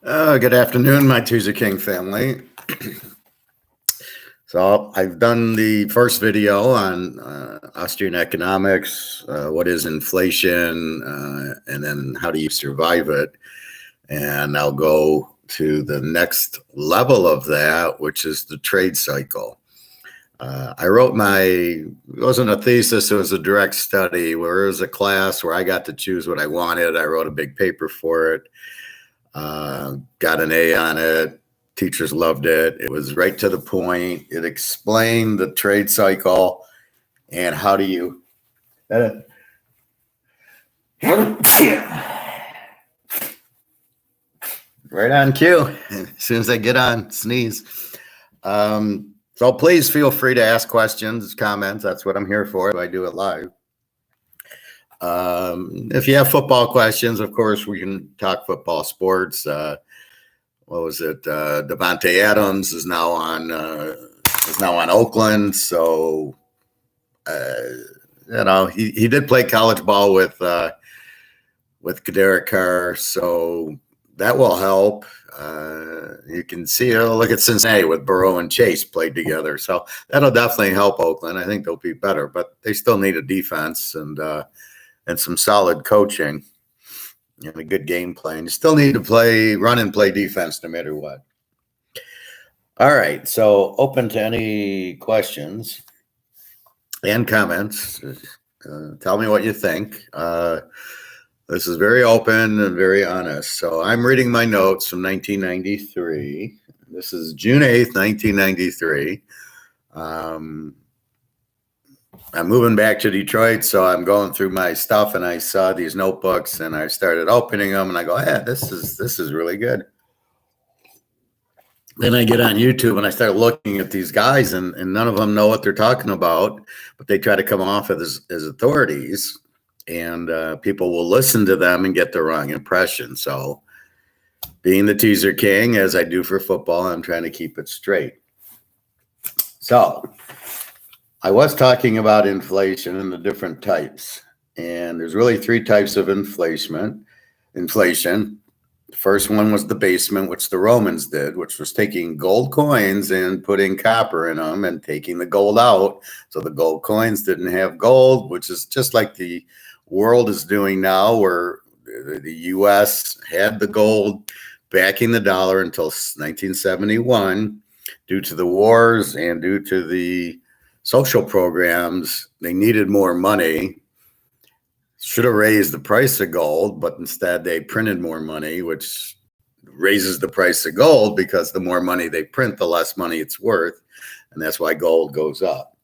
Good afternoon, my Teaserking family. So I've done the first video on Austrian economics, what is inflation, and then how do you survive it. And I'll go to the next level of that, which is the trade cycle. I wrote it wasn't a thesis, it was a direct study where it was a class where I got to choose what I wanted. I wrote a big paper for it. Got an A on it. Teachers loved it. It was right to the point. It explained the trade cycle and how do you right on cue. As soon as I get on, sneeze. So please feel free to ask questions, comments. That's what I'm here for. I do it live. If you have football questions, of course, we can talk football, sports. What was it? Devontae Adams is now on Oakland. So, he did play college ball with Derek Carr. So that will help. You can see, look at Cincinnati with Burrow and Chase played together. So that'll definitely help Oakland. I think they'll be better, but they still need a defense and some solid coaching and a good game plan. You still need to run and play defense no matter what. All right, so open to any questions and comments. Tell me what you think. This is very open and very honest. So I'm reading my notes from 1993. This is June 8th, 1993. I'm moving back to Detroit, so I'm going through my stuff, and I saw these notebooks, and I started opening them, and I go, "Yeah, this is really good." Then I get on YouTube, and I start looking at these guys, and none of them know what they're talking about, but they try to come off as authorities, and people will listen to them and get the wrong impression. So, being the teaser king, as I do for football, I'm trying to keep it straight. So, I was talking about inflation and the different types, and there's really three types of inflation. The first one was the basement, which the Romans did, which was taking gold coins and putting copper in them and taking the gold out. So the gold coins didn't have gold, which is just like the world is doing now, where the U.S. had the gold backing the dollar until 1971. Due to the wars and due to the social programs, they needed more money. Should have raised the price of gold, but instead they printed more money, which raises the price of gold because the more money they print, the less money it's worth. And that's why gold goes up.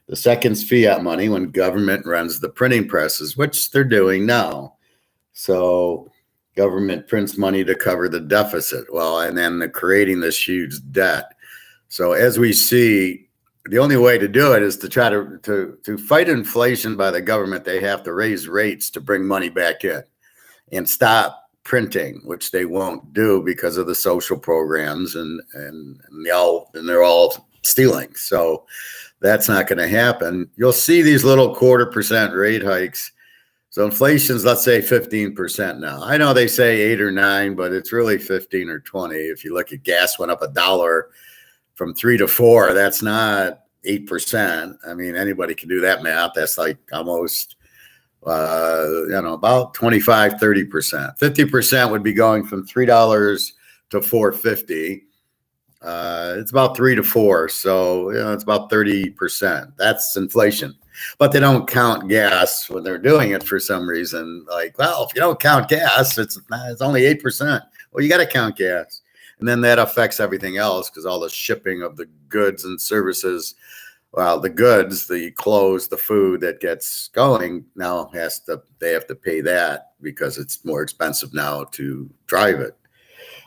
The second's fiat money, when government runs the printing presses, which they're doing now. So government prints money to cover the deficit. Well, and then they're creating this huge debt. So as we see, the only way to do it is to try to fight inflation by the government. They have to raise rates to bring money back in and stop printing, which they won't do because of the social programs and they're all stealing. So that's not going to happen. You'll see these little 0.25% rate hikes. So inflation's, let's say 15% now. I know they say 8 or 9, but it's really 15 or 20. If you look at gas went up $1 from 3 to 4, that's not 8%. I mean, anybody can do that math. That's like almost, about 25, 30%. 50% would be going from $3 to $4.50. It's about 3 to 4. So, it's about 30%. That's inflation. But they don't count gas when they're doing it for some reason. Like, well, if you don't count gas, it's only 8%. Well, you got to count gas. And then that affects everything else because all the shipping of the goods and services, well, the goods, the clothes, the food that gets going now they have to pay that because it's more expensive now to drive it.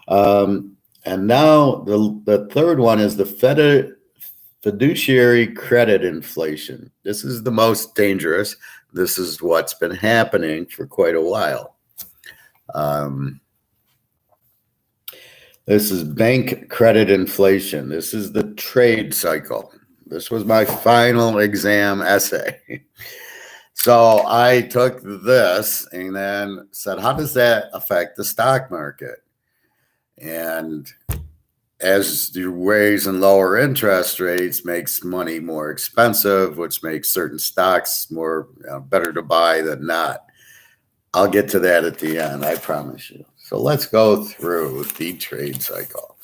And now the third one is the fiduciary credit inflation. This is the most dangerous. This is what's been happening for quite a while. This is bank credit inflation. This is the trade cycle. This was my final exam essay. So I took this and then said, how does that affect the stock market? And as you raise and lower interest rates makes money more expensive, which makes certain stocks more better to buy than not. I'll get to that at the end, I promise you. So let's go through the trade cycle.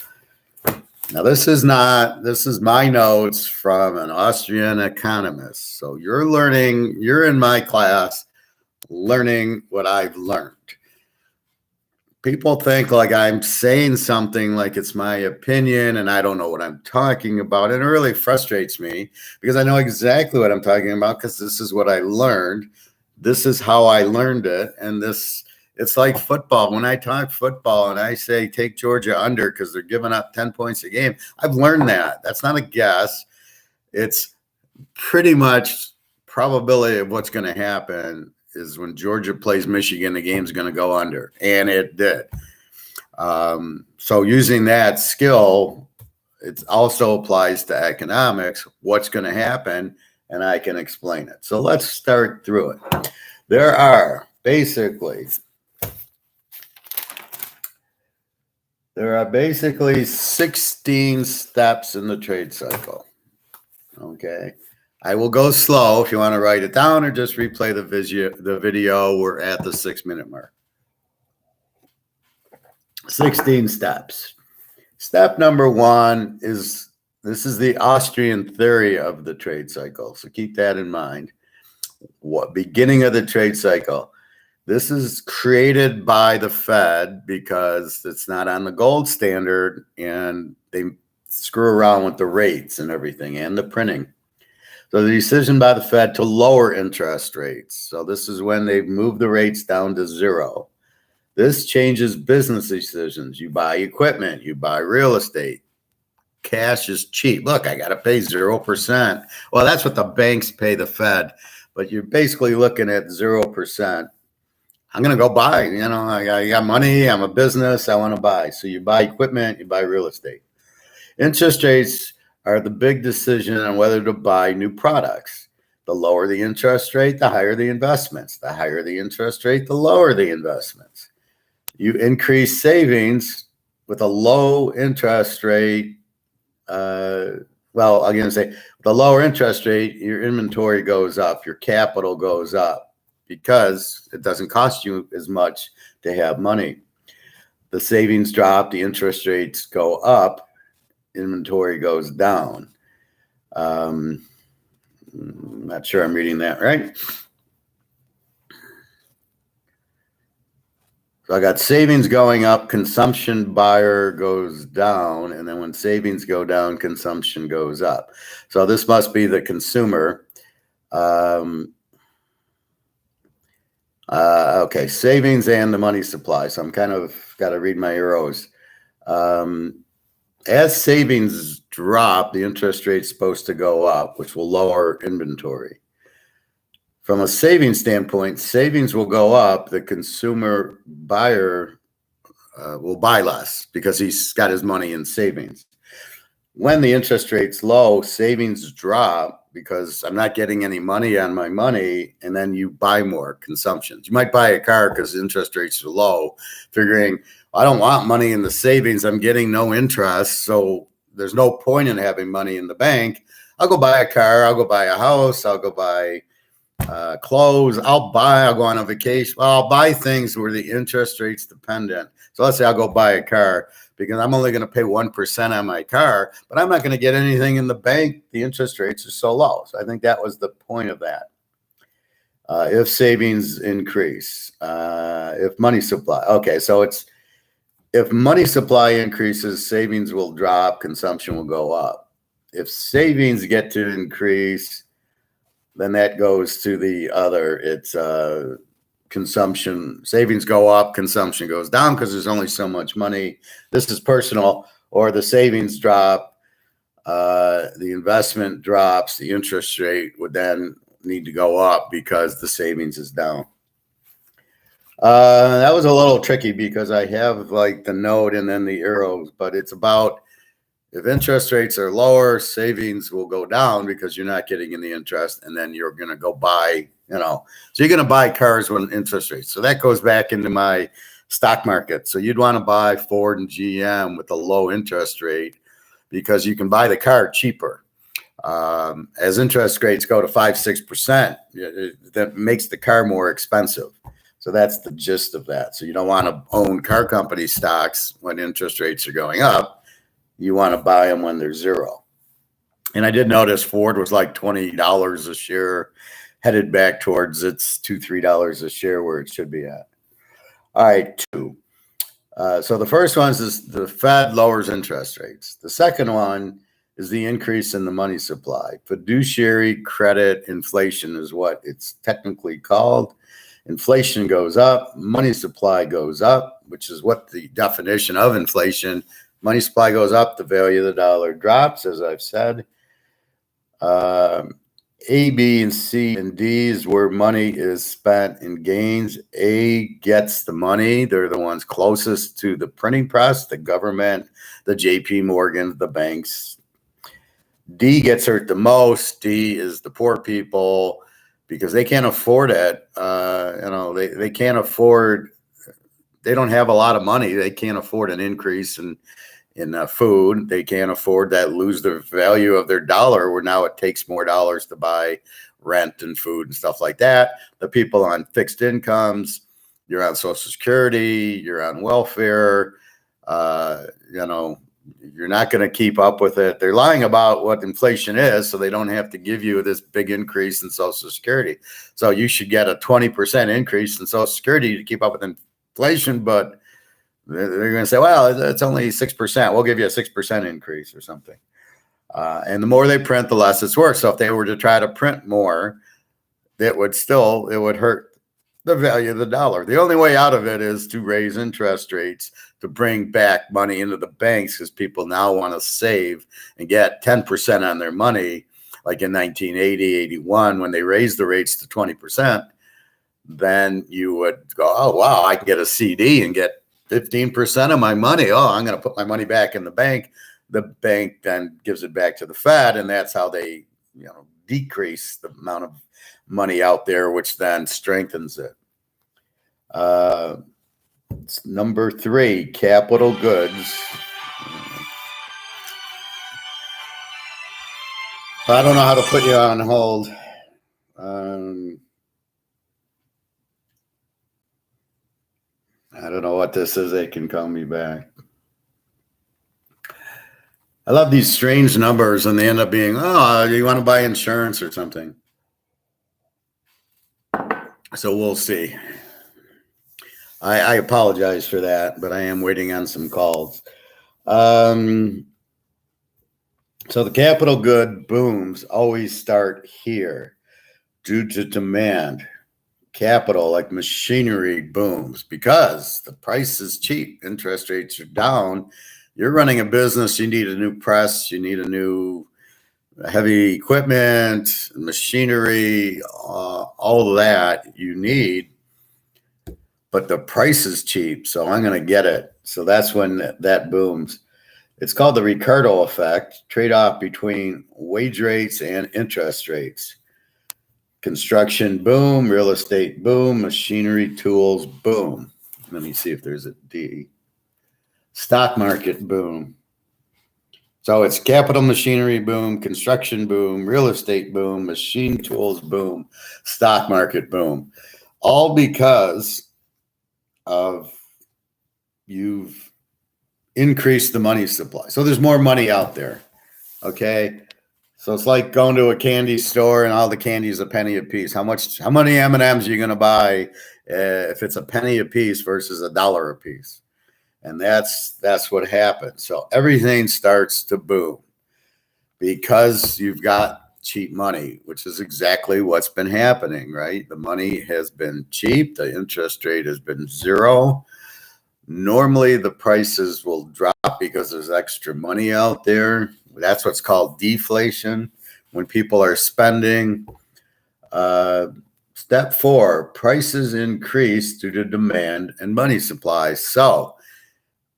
Now, this is my notes from an Austrian economist. So you're in my class learning what I've learned. People think like I'm saying something like it's my opinion and I don't know what I'm talking about. And it really frustrates me because I know exactly what I'm talking about because this is what I learned. This is how I learned it. And it's like football. When I talk football and I say take Georgia under because they're giving up 10 points a game, I've learned that. That's not a guess. It's pretty much probability of what's going to happen is when Georgia plays Michigan, the game's going to go under, and it did. So using that skill, it also applies to economics, what's going to happen, and I can explain it. So let's start through it. There are basically 16 steps in the trade cycle. Okay. I will go slow if you want to write it down or just replay the video. We're at the 6-minute mark. 16 steps. Step number 1 is, this is the Austrian theory of the trade cycle. So keep that in mind. Beginning of the trade cycle. This is created by the Fed because it's not on the gold standard and they screw around with the rates and everything and the printing. So the decision by the Fed to lower interest rates. So this is when they move the rates down to 0. This changes business decisions. You buy equipment, you buy real estate. Cash is cheap. Look, I got to pay 0%. Well, that's what the banks pay the Fed, but you're basically looking at 0%. I'm going to go buy, I got money, I'm a business, I want to buy. So you buy equipment, you buy real estate. Interest rates are the big decision on whether to buy new products. The lower the interest rate, the higher the investments. The higher the interest rate, the lower the investments. You increase savings with a low interest rate. I'm going to say the lower interest rate, your inventory goes up, your capital goes up because it doesn't cost you as much to have money. The savings drop, the interest rates go up, inventory goes down. Not sure I'm reading that right. So I got savings going up, consumption buyer goes down, and then when savings go down, consumption goes up. So this must be the consumer. Okay, savings and the money supply. So I'm kind of got to read my arrows. As savings drop, the interest rate's supposed to go up, which will lower inventory. From a savings standpoint, savings will go up. The consumer buyer will buy less because he's got his money in savings. When the interest rate's low, savings drop because I'm not getting any money on my money, and then you buy more consumptions. You might buy a car because interest rates are low, figuring, I don't want money in the savings. I'm getting no interest, so there's no point in having money in the bank. I'll go buy a car. I'll go buy a house. I'll go buy clothes. I'll go on a vacation. Well, I'll buy things where the interest rate's dependent. So let's say I'll go buy a car because I'm only going to pay 1% on my car, but I'm not going to get anything in the bank. The interest rates are so low. So I think that was the point of that. If savings increase, if money supply. Okay, so if money supply increases, savings will drop, consumption will go up. If savings get to increase, then that goes to the other. It's consumption. Savings go up, consumption goes down because there's only so much money. This is personal, or the savings drop, the investment drops, the interest rate would then need to go up because the savings is down. That was a little tricky because I have like the note and then the arrows, but it's about if interest rates are lower, savings will go down because you're not getting any interest, and then you're going to go buy, so you're going to buy cars when interest rates. So that goes back into my stock market. So you'd want to buy Ford and GM with a low interest rate because you can buy the car cheaper. As interest rates go to 5-6%, that makes the car more expensive. So that's the gist of that. So you don't want to own car company stocks when interest rates are going up. You want to buy them when they're zero. And I did notice Ford was like $20 a share, headed back towards its $2-3 a share where it should be at. All right, two. So the first one is the Fed lowers interest rates. The second one is the increase in the money supply. Fiduciary credit inflation is what it's technically called. Inflation goes up, money supply goes up, which is what the definition of inflation. Money supply goes up, the value of the dollar drops, as I've said. A, B, and C, and D is where money is spent in gains. A gets the money. They're the ones closest to the printing press, the government, the JP Morgan, the banks. D gets hurt the most. D is the poor people because they can't afford it. They can't afford, they don't have a lot of money. They can't afford an increase in food. They can't afford that, lose the value of their dollar, where now it takes more dollars to buy rent and food and stuff like that. The people on fixed incomes, you're on Social Security, you're on welfare, you're not going to keep up with it. They're lying about what inflation is, so they don't have to give you this big increase in Social Security. So you should get a 20% increase in Social Security to keep up with inflation, but they're going to say, well, it's only 6%. We'll give you a 6% increase or something. And the more they print, the less it's worth. So if they were to try to print more, it would hurt the value of the dollar. The only way out of it is to raise interest rates to bring back money into the banks, because people now want to save and get 10% on their money. Like in 1980, 81, when they raised the rates to 20%, then you would go, oh, wow, I can get a CD and get 15% of my money. Oh, I'm going to put my money back in the bank. The bank then gives it back to the Fed, and that's how they, decrease the amount of money out there, which then strengthens it. Number 3, capital goods. I don't know how to put you on hold. I don't know what this is. They can call me back. I love these strange numbers, and they end up being, oh, you want to buy insurance or something. So we'll see. I apologize for that, but I am waiting on some calls. So the capital good booms always start here due to demand. Capital, like machinery, booms because the price is cheap. Interest rates are down. You're running a business. You need a new press. You need a new heavy equipment, machinery, all of that you need. But the price is cheap, so I'm going to get it. So that's when that booms. It's called the Ricardo effect, trade-off between wage rates and interest rates. Construction boom, real estate boom, machinery, tools boom. Let me see if there's a D. Stock market boom. So it's capital machinery boom, construction boom, real estate boom, machine tools boom, stock market boom. All because of you've increased the money supply. So there's more money out there. Okay. So it's like going to a candy store and all the candy is a penny a piece. How many M&Ms are you going to buy if it's a penny a piece versus $1 a piece? And that's what happens. So everything starts to boom because you've got cheap money, which is exactly what's been happening, right? The money has been cheap. The interest rate has been zero. Normally the prices will drop because there's extra money out there. That's what's called deflation. When people are spending. Step 4, prices increase due to demand and money supply. So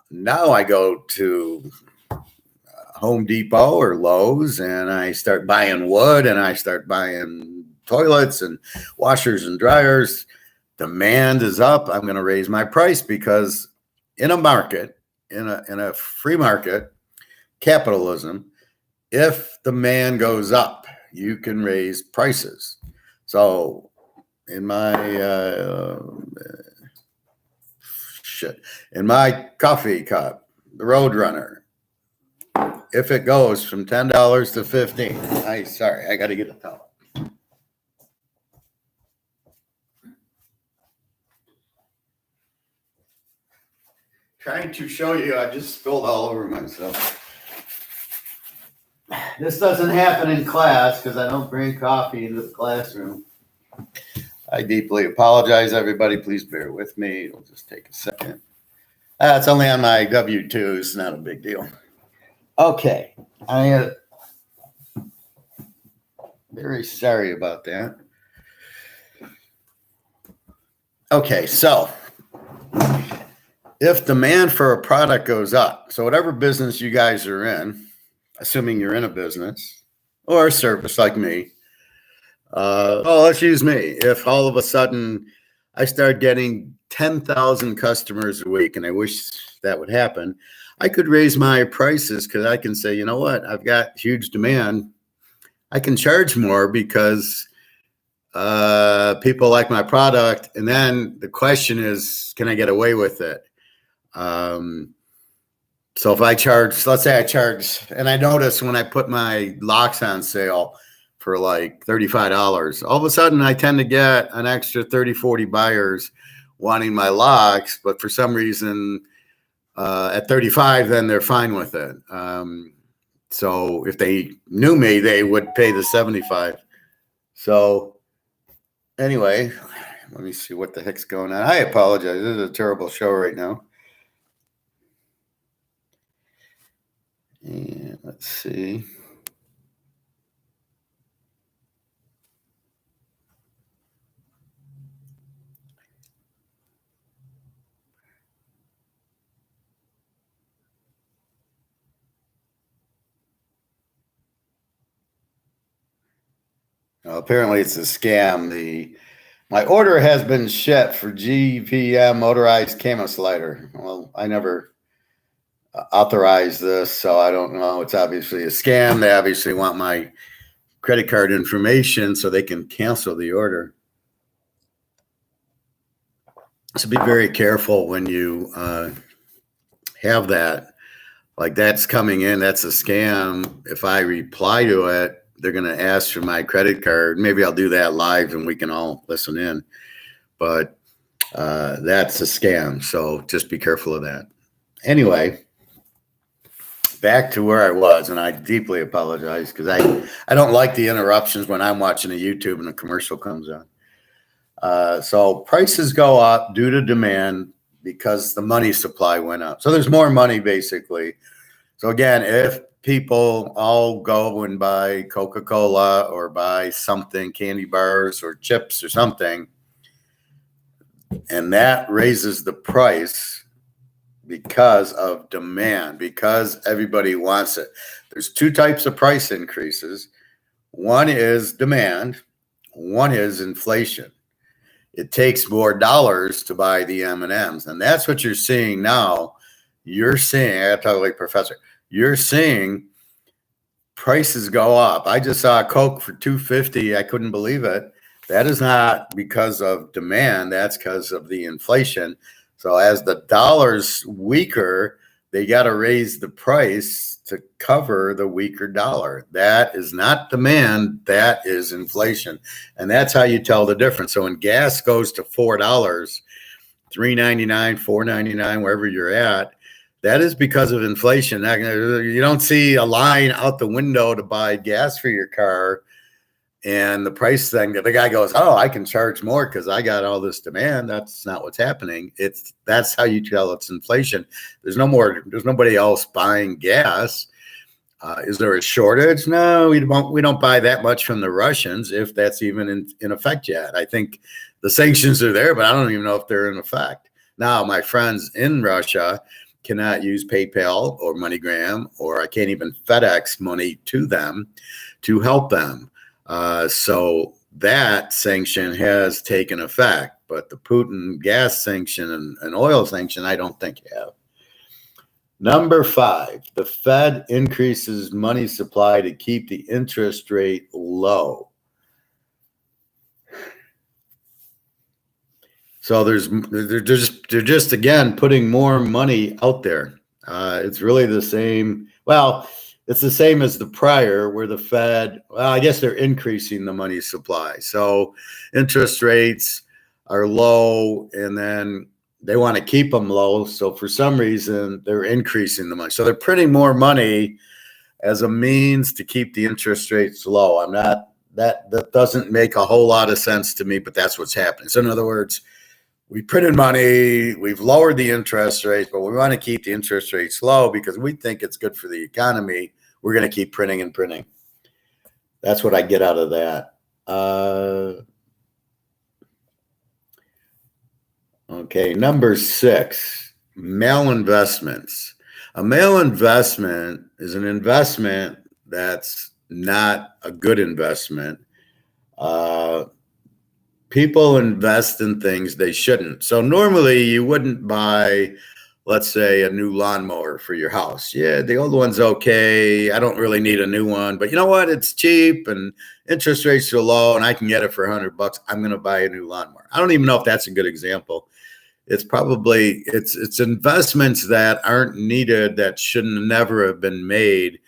now I go to Home Depot or Lowe's and I start buying wood and I start buying toilets and washers and dryers. demand is up, I'm going to raise my price, because in a market, in a free market, capitalism, if demand goes up, you can raise prices. So in my in my coffee cup, the Roadrunner, if it goes from $10 to $15, sorry, I got to get a towel. Trying to show you, I just spilled all over myself. This doesn't happen in class because I don't bring coffee into the classroom. I deeply apologize, everybody. Please bear with me. It'll just take a second. It's only on my W-2. It's not a big deal. Okay. I very sorry about that. Okay, so if demand for a product goes up, so whatever business you guys are in, assuming you're in a business or a service like me, let's use me. If all of a sudden I start getting 10,000 customers a week, and I wish that would happen, I could raise my prices because I can say, you know what, I've got huge demand. I can charge more because people like my product. And then the question is, can I get away with it? So if I charge, let's say I charge, and I notice when I put my locks on sale for like $35, all of a sudden I tend to get an extra 30, 40 buyers wanting my locks, but for some reason at 35, then they're fine with it. So if they knew me, they would pay the 75. So anyway, let me see what the heck's going on. I apologize. This is a terrible show right now. And let's see. Apparently it's a scam. My order has been shipped for GPM motorized camo slider. Well, I never authorized this, so I don't know. It's obviously a scam. They obviously want my credit card information so they can cancel the order. So be very careful when you have that. Like, that's coming in, that's a scam. If I reply to it, they're going to ask for my credit card. Maybe I'll do that live and we can all listen in. But that's a scam. So just be careful of that. Anyway, back to where I was, and I deeply apologize because I don't like the interruptions when I'm watching a YouTube and a commercial comes on. So prices go up due to demand because the money supply went up. So there's more money, basically. So again, if people all go and buy Coca-Cola or buy something, candy bars or chips or something, and that raises the price because of demand, because everybody wants it. There's two types of price increases. One is demand, one is inflation. It takes more dollars to buy the M&Ms, and that's what you're seeing now. You're seeing, I got to talk like professor, you're seeing prices go up. I just saw a Coke for $2.50. I couldn't believe it. That is not because of demand. That's because of the inflation. So as the dollar's weaker, they got to raise the price to cover the weaker dollar. That is not demand. That is inflation. And that's how you tell the difference. So when gas goes to $4, $3.99, $4.99, wherever you're at, that is because of inflation. You don't see a line out the window to buy gas for your car, and the price thing, the guy goes, oh, I can charge more because I got all this demand. That's not what's happening. That's how you tell it's inflation. There's nobody else buying gas. Is there a shortage? No, we don't buy that much from the Russians, if that's even in effect yet. I think the sanctions are there, but I don't even know if they're in effect. Now, my friends in Russia cannot use PayPal or MoneyGram, or I can't even FedEx money to them to help them. So that sanction has taken effect, but the Putin gas sanction and oil sanction, I don't think have. Number 5, the Fed increases money supply to keep the interest rate low. So they're just again putting more money out there. It's really the same. Well, it's the same as the prior, where the Fed. Well, I guess they're increasing the money supply. So interest rates are low, and then they want to keep them low. So for some reason, they're increasing the money. So they're printing more money as a means to keep the interest rates low. I'm not that doesn't make a whole lot of sense to me, but that's what's happening. So in other words, we printed money, we've lowered the interest rates, but we want to keep the interest rates low because we think it's good for the economy. We're going to keep printing and printing. That's what I get out of that. Okay, number 6, malinvestments. A malinvestment is an investment that's not a good investment. People invest in things they shouldn't. So normally you wouldn't buy, let's say, a new lawnmower for your house. Yeah, the old one's okay. I don't really need a new one, but you know what? It's cheap and interest rates are low and I can get it for $100. I'm going to buy a new lawnmower. I don't even know if that's a good example. It's probably, it's investments that aren't needed, that should never have been made,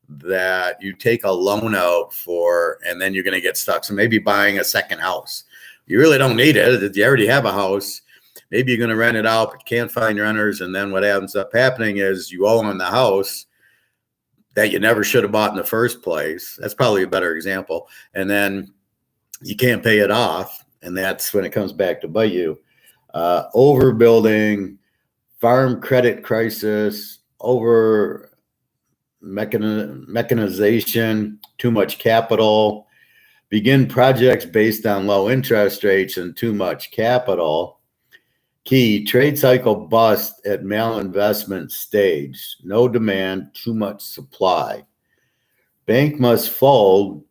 that you take a loan out for, and then you're going to get stuck. So maybe buying a second house. You really don't need it. You already have a house. Maybe you're going to rent it out, but can't find renters. And then what ends up happening is you owe on the house that you never should have bought in the first place. That's probably a better example. And then you can't pay it off. And that's when it comes back to bite you. Overbuilding, farm credit crisis, over mechanization, too much capital, begin projects based on low interest rates and too much capital. Key, trade cycle bust at malinvestment stage. No demand, too much supply. Bank must fold.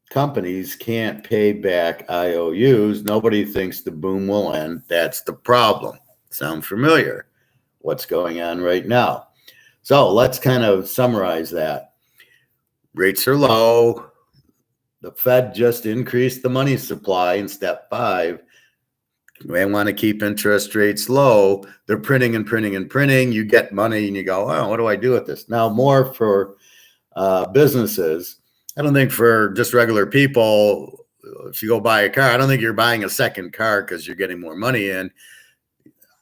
Companies can't pay back IOUs. Nobody thinks the boom will end. That's the problem. Sound familiar? What's going on right now? So let's kind of summarize that. Rates are low. The Fed just increased the money supply in step 5. They want to keep interest rates low. They're printing and printing and printing. You get money and you go, oh, what do I do with this? Now, more for businesses. I don't think for just regular people, if you go buy a car, I don't think you're buying a second car because you're getting more money in.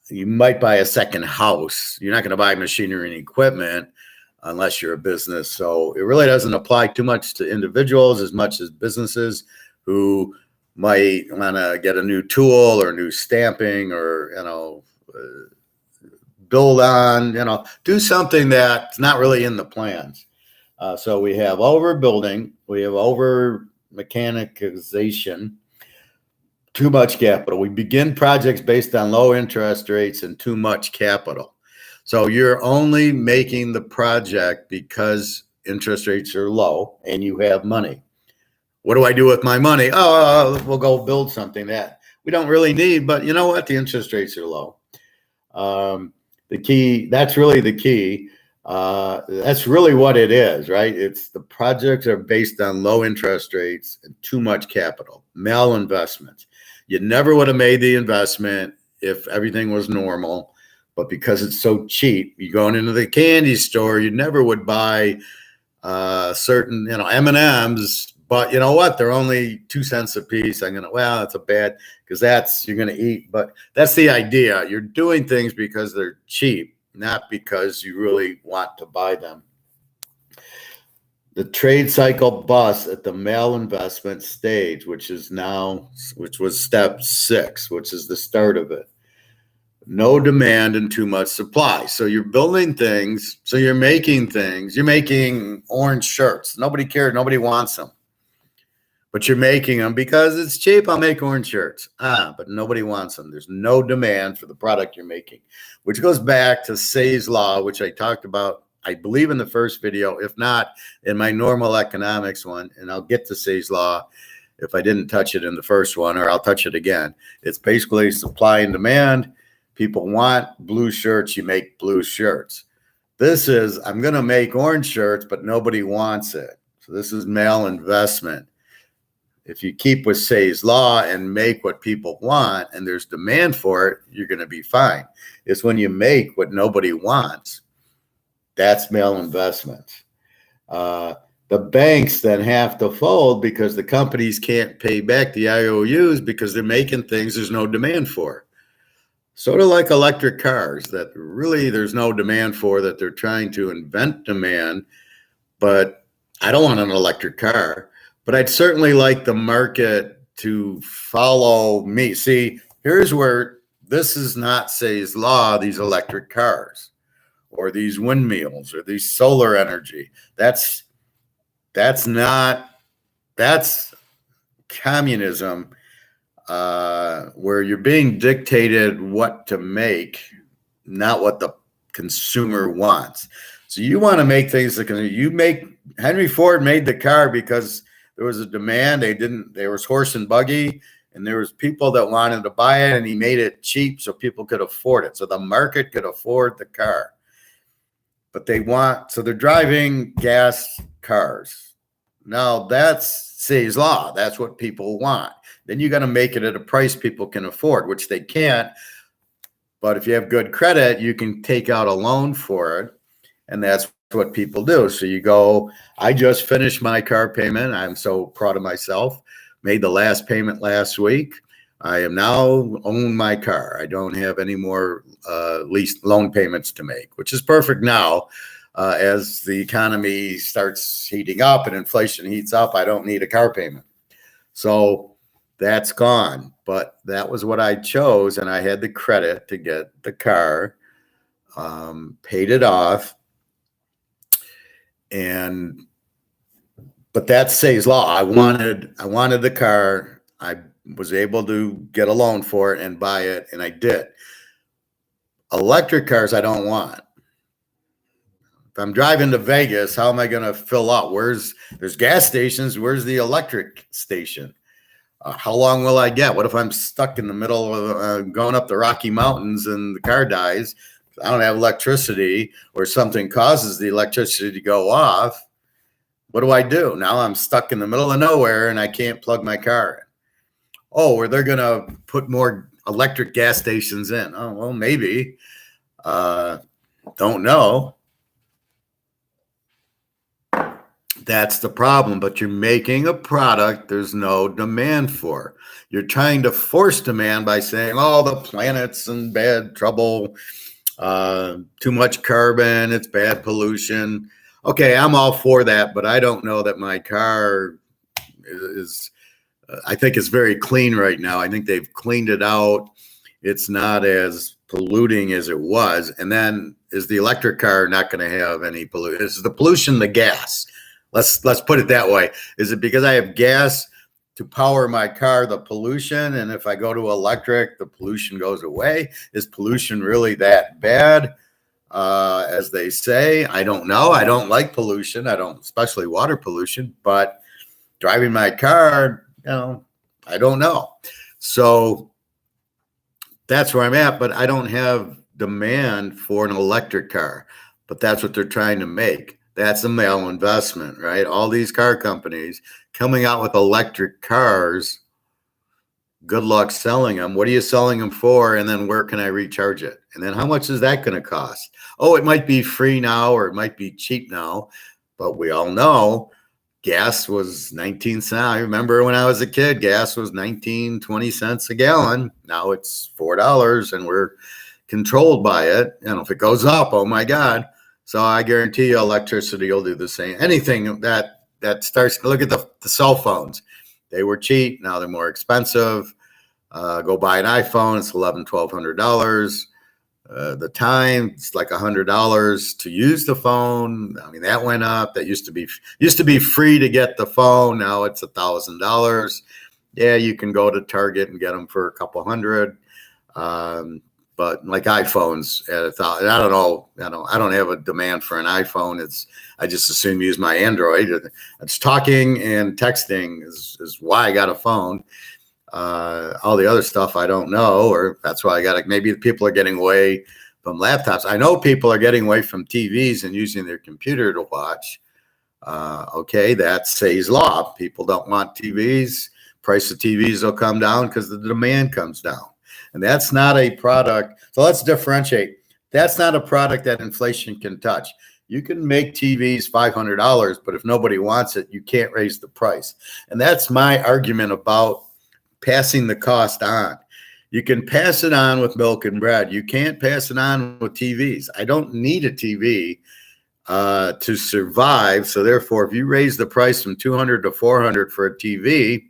You might buy a second house. You're not going to buy machinery and equipment unless you're a business. So it really doesn't apply too much to individuals as much as businesses who might want to get a new tool or new stamping or, build on, do something that's not really in the plans. So we have overbuilding, we have over mechanization, too much capital. We begin projects based on low interest rates and too much capital. So you're only making the project because interest rates are low and you have money. What do I do with my money? Oh, we'll go build something that we don't really need, but you know what? The interest rates are low. That's really the key. That's really what it is, right? It's the projects are based on low interest rates and too much capital, malinvestments. You never would have made the investment if everything was normal, but because it's so cheap, you're going into the candy store, you never would buy certain, M&Ms, but you know what? They're only 2 cents a piece. That's a bad, because you're going to eat, but that's the idea. You're doing things because they're cheap, not because you really want to buy them. The trade cycle bust at the malinvestment stage, which was step 6, which is the start of it. No demand and too much supply. So you're building things. So you're making things. You're making orange shirts. Nobody cares. Nobody wants them. But you're making them because it's cheap. I'll make orange shirts. But nobody wants them. There's no demand for the product you're making, which goes back to Say's law, which I talked about, I believe, in the first video, if not in my normal economics one. And I'll get to Say's law if I didn't touch it in the first one, or I'll touch it again. It's basically supply and demand. People want blue shirts, you make blue shirts. This is, I'm going to make orange shirts, but nobody wants it. So this is malinvestment. If you keep with Say's law and make what people want and there's demand for it, you're going to be fine. It's when you make what nobody wants, that's malinvestment. The banks then have to fold because the companies can't pay back the IOUs because they're making things there's no demand for. Sort of like electric cars that really there's no demand for, that they're trying to invent demand. But I don't want an electric car, but I'd certainly like the market to follow me. See, here's where this is not Say's law, these electric cars or these windmills or these solar energy. That's communism, where you're being dictated what to make, not what the consumer wants. So you want to make things that Henry Ford made the car because there was a demand. There was horse and buggy, and there was people that wanted to buy it, and he made it cheap so people could afford it. So the market could afford the car. But so they're driving gas cars. Now that's Say's law. That's what people want. Then you got to make it at a price people can afford, which they can't. But if you have good credit, you can take out a loan for it. And that's what people do. So you go, I just finished my car payment. I'm so proud of myself. Made the last payment last week. I am now own my car. I don't have any more lease loan payments to make, which is perfect now. As the economy starts heating up and inflation heats up, I don't need a car payment. So that's gone. But that was what I chose, and I had the credit to get the car, paid it off. But that's Say's law. I wanted the car. I was able to get a loan for it and buy it, and I did. Electric cars I don't want. If I'm driving to Vegas, how am I going to fill up? There's gas stations. Where's the electric station? How long will I get? What if I'm stuck in the middle of going up the Rocky Mountains and the car dies? I don't have electricity, or something causes the electricity to go off. What do I do? Now I'm stuck in the middle of nowhere and I can't plug my car in. Oh, or they're going to put more electric gas stations in. Oh, well, maybe. Don't know. That's the problem. But you're making a product there's no demand for. You're trying to force demand by saying, oh, the planet's in bad trouble, too much carbon, it's bad pollution. Okay, I'm all for that, but I don't know that my car is I think it's very clean right now. I think they've cleaned it out. It's not as polluting as it was. And then is the electric car not going to have any pollution? Is the pollution the gas? Let's put it that way. Is it because I have gas to power my car, the pollution, and if I go to electric, the pollution goes away? Is pollution really that bad, as they say? I don't know. I don't like pollution. I don't, especially water pollution, but driving my car, I don't know. So that's where I'm at, but I don't have demand for an electric car, but that's what they're trying to make. That's a malinvestment, right? All these car companies coming out with electric cars. Good luck selling them. What are you selling them for? And then where can I recharge it? And then how much is that going to cost? Oh, it might be free now, or it might be cheap now, but we all know gas was 19 cents. I remember when I was a kid, gas was 19, 20 cents a gallon. Now it's $4 and we're controlled by it. And if it goes up, oh my God. So I guarantee you electricity will do the same. Anything that starts to look at the cell phones. They were cheap. Now they're more expensive. Go buy an iPhone. It's $1,100, $1,200. The time, it's like $100 to use the phone. I mean, that went up. That used to be free to get the phone. Now it's $1,000. Yeah, you can go to Target and get them for a couple hundred. but like iPhones at $1,000. I don't know. I don't have a demand for an iPhone. I just assume use my Android. It's talking and texting is why I got a phone. All the other stuff I don't know, or that's why I got it. Maybe people are getting away from laptops. I know people are getting away from TVs and using their computer to watch. Okay, that's Say's law. People don't want TVs. Price of TVs will come down because the demand comes down. And that's not a product. So let's differentiate. That's not a product that inflation can touch. You can make TVs $500, but if nobody wants it, you can't raise the price. And that's my argument about passing the cost on. You can pass it on with milk and bread. You can't pass it on with TVs. I don't need a TV to survive. So therefore, if you raise the price from $200 to $400 for a TV,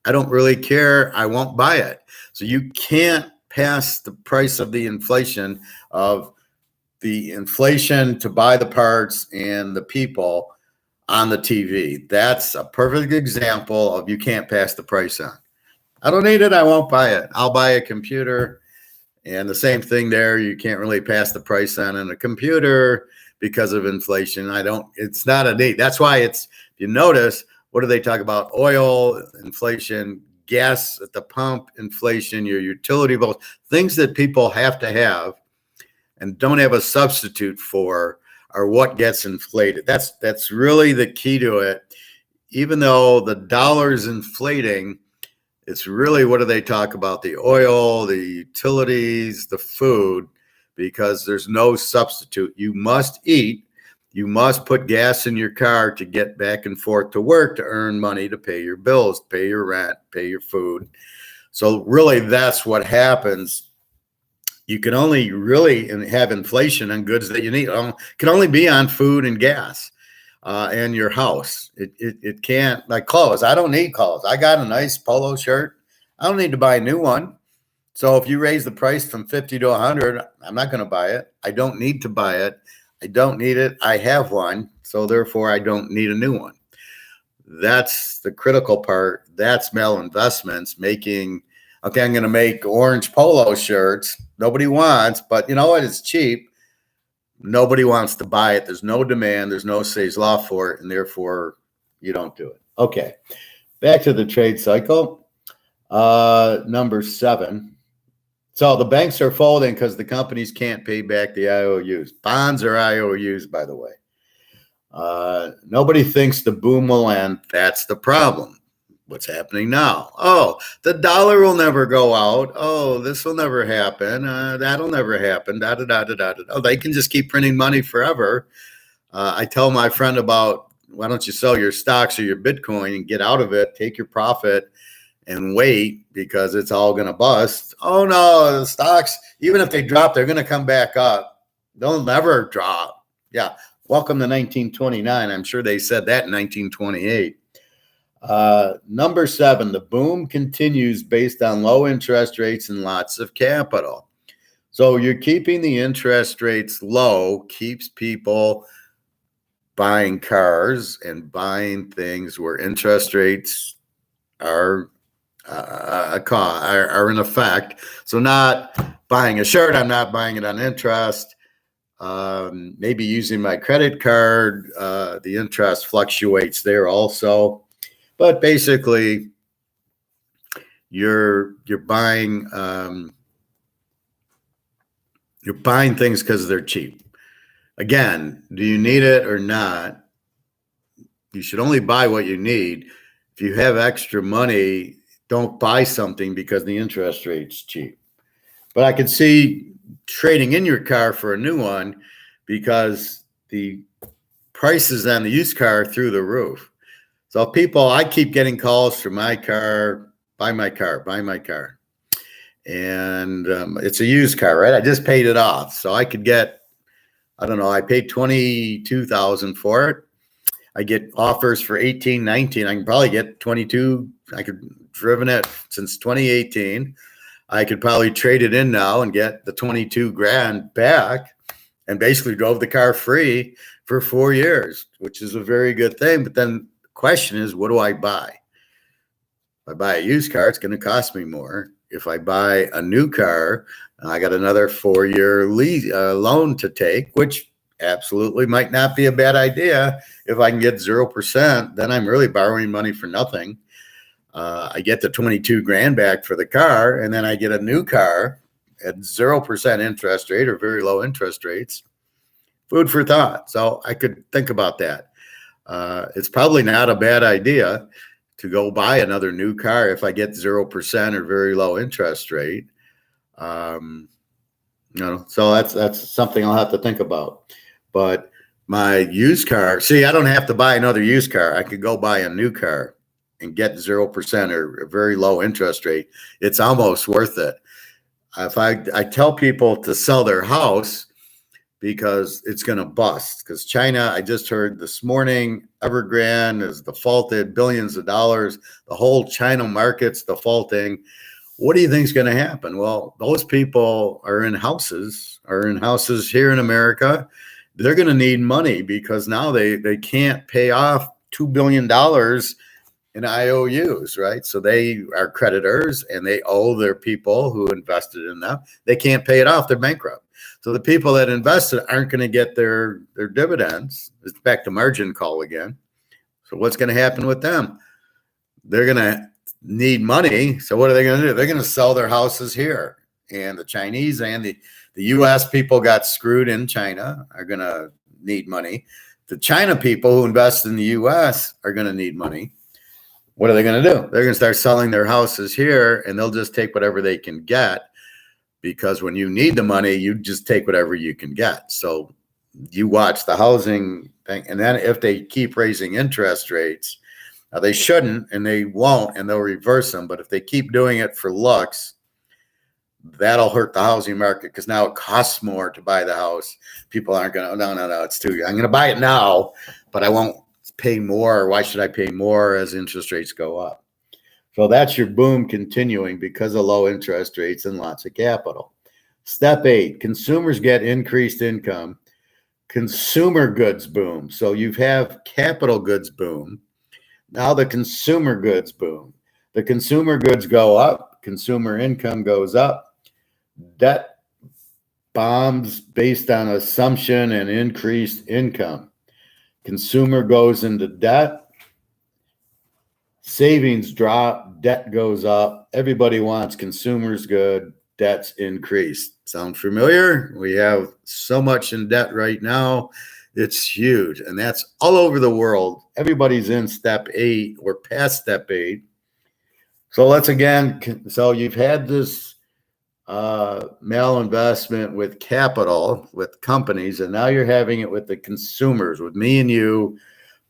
I don't really care. I won't buy it. So you can't pass the price of the inflation to buy the parts and the people on the TV. That's a perfect example of you can't pass the price on. I don't need it. I won't buy it. I'll buy a computer. And the same thing there. You can't really pass the price on in a computer because of inflation. It's not a need. That's why if you notice, what do they talk about? Oil, inflation, gas at the pump, inflation, your utility bills, things that people have to have and don't have a substitute for are what gets inflated. That's really the key to it. Even though the dollar's inflating, it's really, what do they talk about? The oil, the utilities, the food, because there's no substitute. You must eat. You must put gas in your car to get back and forth to work, to earn money, to pay your bills, pay your rent, pay your food. So really, that's what happens. You can only really have inflation on goods that you need. It can only be on food and gas and your house. It can't, like clothes. I don't need clothes. I got a nice polo shirt. I don't need to buy a new one. So if you raise the price from 50 to 100, I'm not going to buy it. I don't need to buy it. I don't need it. I have one. So therefore, I don't need a new one. That's the critical part. That's malinvestments making, okay, I'm going to make orange polo shirts. Nobody wants, but you know what? It's cheap. Nobody wants to buy it. There's no demand. There's no Say's law for it. And therefore, you don't do it. Okay. Back to the trade cycle. Number 7. So the banks are folding because the companies can't pay back the IOUs. Bonds are IOUs, by the way. Nobody thinks the boom will end. That's the problem. What's happening now? Oh, the dollar will never go out. Oh, this will never happen. That'll never happen. Da, da, da, da, da, da. Oh, they can just keep printing money forever. I tell my friend about, why don't you sell your stocks or your Bitcoin and get out of it, take your profit, and wait, because it's all going to bust. Oh no, the stocks, even if they drop, they're going to come back up. They'll never drop. Yeah. Welcome to 1929. I'm sure they said that in 1928. Number 7, the boom continues based on low interest rates and lots of capital. So you're keeping the interest rates low, keeps people buying cars and buying things where interest rates are in effect. So not buying a shirt, I'm not buying it on interest. Maybe using my credit card, the interest fluctuates there also. But basically, you're buying things because they're cheap. Again, do you need it or not? You should only buy what you need. If you have extra money, don't buy something because the interest rate's cheap. But I could see trading in your car for a new one because the prices on the used car are through the roof. So people, I keep getting calls for my car, buy my car. And it's a used car, right? I just paid it off. So I could get, I don't know, I paid $22,000 for it. I get offers for 18, 19. I can probably get 22. I could driven it since 2018. I could probably trade it in now and get the 22 grand back and basically drove the car free for 4 years, which is a very good thing. But then the question is, what do I buy? If I buy a used car, it's going to cost me more. If I buy a new car, I got another 4-year loan to take, which absolutely might not be a bad idea. If I can get 0%, then I'm really borrowing money for nothing. I get the 22 grand back for the car, and then I get a new car at 0% interest rate or very low interest rates. Food for thought. So I could think about that. It's probably not a bad idea to go buy another new car if I get 0% or very low interest rate. So that's something I'll have to think about. But my used car, see, I don't have to buy another used car. I could go buy a new car and get 0% or a very low interest rate. It's almost worth it. If I tell people to sell their house because it's going to bust, because China, I just heard this morning, Evergrande is defaulted billions of dollars. The whole China market's defaulting. What do you think is going to happen? Well, those people are in houses here in America. They're going to need money because now they can't pay off $2 billion in IOUs, right? So they are creditors and they owe their people who invested in them. They can't pay it off. They're bankrupt. So the people that invested aren't going to get their dividends. It's back to margin call again. So what's going to happen with them? They're going to need money. So what are they going to do? They're going to sell their houses here. And the Chinese and the U.S. people got screwed in China are going to need money. The China people who invest in the U.S. are going to need money. What are they going to do? They're going to start selling their houses here, and they'll just take whatever they can get, because when you need the money, you just take whatever you can get. So you watch the housing thing, and then if they keep raising interest rates, now they shouldn't, and they won't, and they'll reverse them. But if they keep doing it for looks, that'll hurt the housing market, because now it costs more to buy the house. People aren't going to, no, it's too, I'm going to buy it now, but I won't pay more. Why should I pay more as interest rates go up? So that's your boom continuing because of low interest rates and lots of capital. Step 8, consumers get increased income. Consumer goods boom. So you have capital goods boom. Now the consumer goods boom. The consumer goods go up. Consumer income goes up. Debt bombs based on assumption and increased income. Consumer goes into debt. Savings drop. Debt goes up. Everybody wants consumers good. Debt's increased. Sound familiar? We have so much in debt right now. It's huge. And that's all over the world. Everybody's in step 8 or past step 8. So let's again, so you've had this malinvestment with capital, with companies, and now you're having it with the consumers, with me and you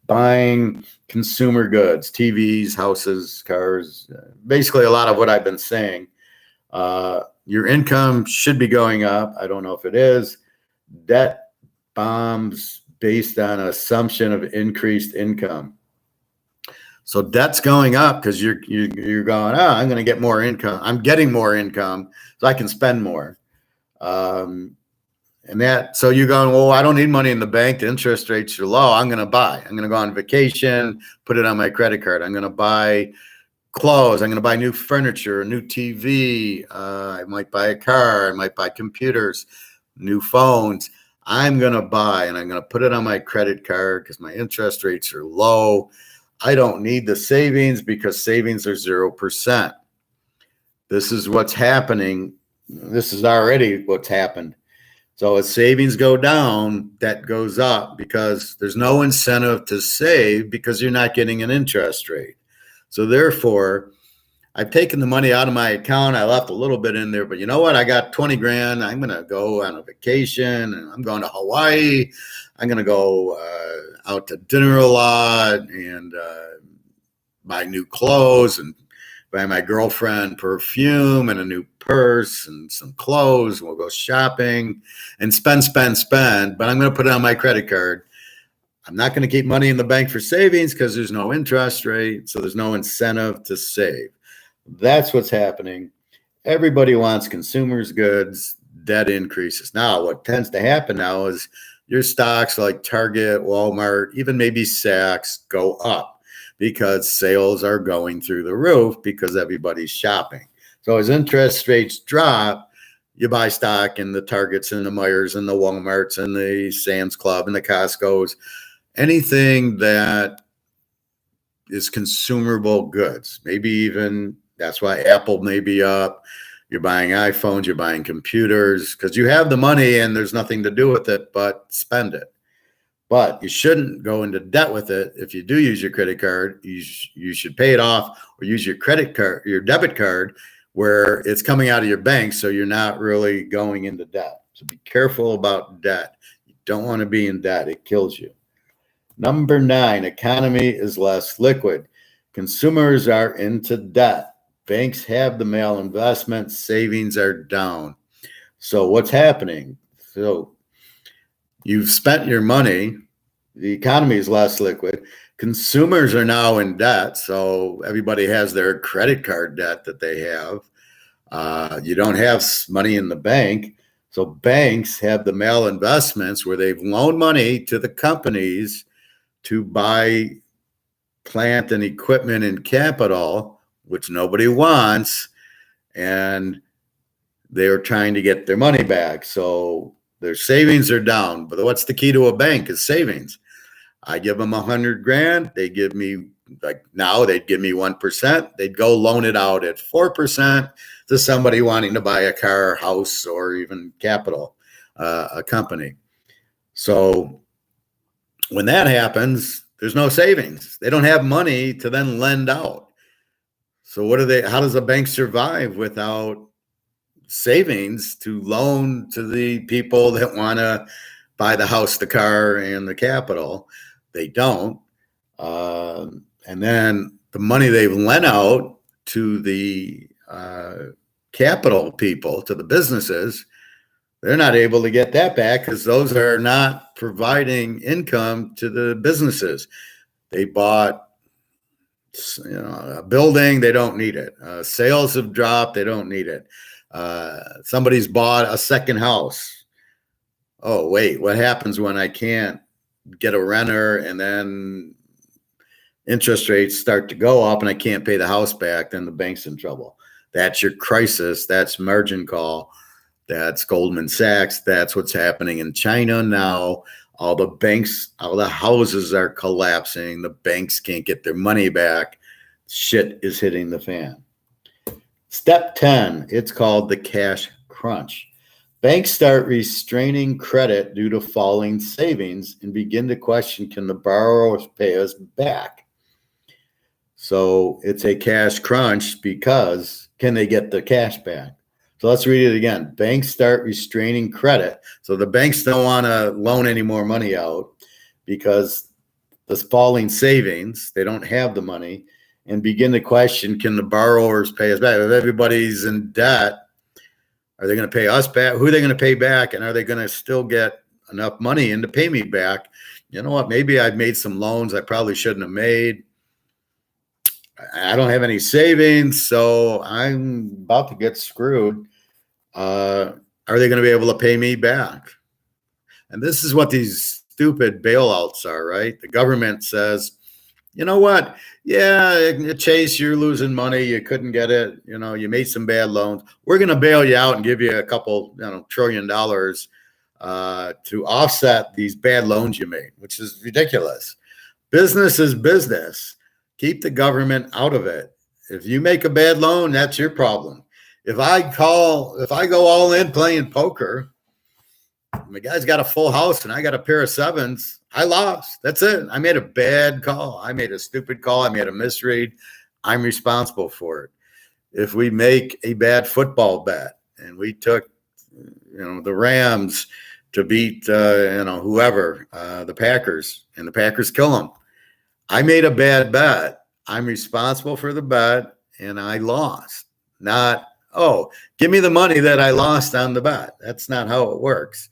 buying consumer goods, TVs, houses, cars, basically a lot of what I've been saying. Your income should be going up. I don't know if it is. Debt bombs based on assumption of increased income. So debt's going up because you're going, I'm going to get more income. I'm getting more income, so I can spend more. So you're going, well, I don't need money in the bank. The interest rates are low. I'm going to buy. I'm going to go on vacation, put it on my credit card. I'm going to buy clothes. I'm going to buy new furniture, a new TV. I might buy a car. I might buy computers, new phones. I'm going to buy, and I'm going to put it on my credit card because my interest rates are low. I don't need the savings because savings are 0%. This is what's happening. This is already what's happened. So as savings go down, debt goes up because there's no incentive to save because you're not getting an interest rate. So therefore, I've taken the money out of my account. I left a little bit in there, but you know what? I got 20 grand. I'm going to go on a vacation, and I'm going to Hawaii. I'm going to go out to dinner a lot and buy new clothes and buy my girlfriend perfume and a new purse and some clothes. We'll go shopping and spend. But I'm going to put it on my credit card. I'm not going to keep money in the bank for savings because there's no interest rate. So there's no incentive to save. That's what's happening. Everybody wants consumers goods, debt increases. Now, what tends to happen now is your stocks like Target, Walmart, even maybe Saks go up because sales are going through the roof because everybody's shopping. So as interest rates drop, you buy stock in the Targets and the Myers and the Walmarts and the Sam's Club and the Costco's, anything that is consumable goods. Maybe even that's why Apple may be up. You're buying iPhones, you're buying computers, because you have the money and there's nothing to do with it but spend it. But you shouldn't go into debt with it. If you do use your credit card, you should pay it off or use your credit card, your debit card, where it's coming out of your bank, so you're not really going into debt. So be careful about debt. You don't want to be in debt. It kills you. Number 9, economy is less liquid. Consumers are into debt. Banks have the malinvestment. Savings are down. So what's happening? So you've spent your money. The economy is less liquid. Consumers are now in debt. So everybody has their credit card debt that they have. You don't have money in the bank. So banks have the malinvestments where they've loaned money to the companies to buy plant and equipment and capital, which nobody wants, and they're trying to get their money back. So their savings are down. But what's the key to a bank is savings. I give them $100,000. They give me, like now, they'd give me 1%. They'd go loan it out at 4% to somebody wanting to buy a car, house, or even capital, a company. So when that happens, there's no savings. They don't have money to then lend out. So how does a bank survive without savings to loan to the people that want to buy the house, the car, and the capital? They don't. And then the money they've lent out to the capital people, to the businesses, they're not able to get that back because those are not providing income to the businesses. They bought a building, they don't need it. Sales have dropped, they don't need it. Somebody's bought a second house. Oh, wait, what happens when I can't get a renter and then interest rates start to go up and I can't pay the house back? Then the bank's in trouble. That's your crisis. That's margin call. That's Goldman Sachs. That's what's happening in China now. All the banks, all the houses are collapsing. The banks can't get their money back. Shit is hitting the fan. Step 10, it's called the cash crunch. Banks start restraining credit due to falling savings and begin to question, can the borrowers pay us back? So it's a cash crunch because can they get the cash back? So let's read it again. Banks start restraining credit. So the banks don't want to loan any more money out because the falling savings, they don't have the money, and begin to question, can the borrowers pay us back? If everybody's in debt, are they going to pay us back? Who are they going to pay back? And are they going to still get enough money in to pay me back? You know what? Maybe I've made some loans I probably shouldn't have made. I don't have any savings, so I'm about to get screwed. Are they going to be able to pay me back? And this is what these stupid bailouts are, right? The government says, you know what? Yeah, Chase, you're losing money. You couldn't get it. You know, you made some bad loans. We're going to bail you out and give you a couple, $1 trillion to offset these bad loans you made, which is ridiculous. Business is business. Keep the government out of it. If you make a bad loan, that's your problem. If I go all in playing poker, the guy's got a full house and I got a pair of sevens, I lost. That's it. I made a bad call. I made a stupid call. I made a misread. I'm responsible for it. If we make a bad football bet and we took, the Rams to beat, whoever, the Packers, and the Packers kill them, I made a bad bet. I'm responsible for the bet and I lost. Not, oh, give me the money that I lost on the bet. That's not how it works.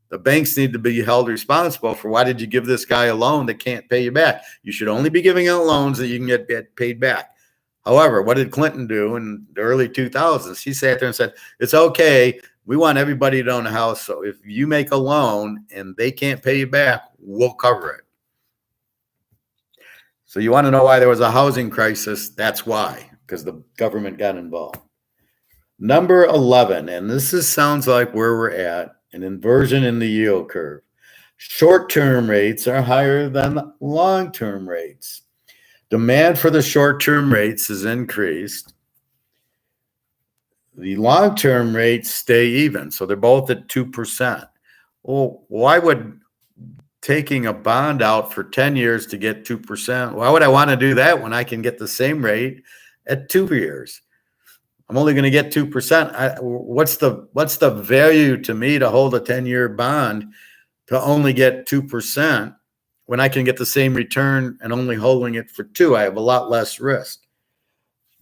The banks need to be held responsible for, why did you give this guy a loan that can't pay you back? You should only be giving out loans that you can get paid back. However, what did Clinton do in the early 2000s? He sat there and said, it's okay. We want everybody to own a house. So if you make a loan and they can't pay you back, we'll cover it. So you want to know why there was a housing crisis? That's why, because the government got involved. Number 11, and sounds like where we're at, an inversion in the yield curve. Short-term rates are higher than long-term rates. Demand for the short-term rates is increased. The long-term rates stay even, so they're both at 2%. Well, why would taking a bond out for 10 years to get 2%, why would I want to do that when I can get the same rate at 2 years? I'm only going to get 2%. What's the value to me to hold a 10-year bond to only get 2% when I can get the same return and only holding it for 2? I have a lot less risk.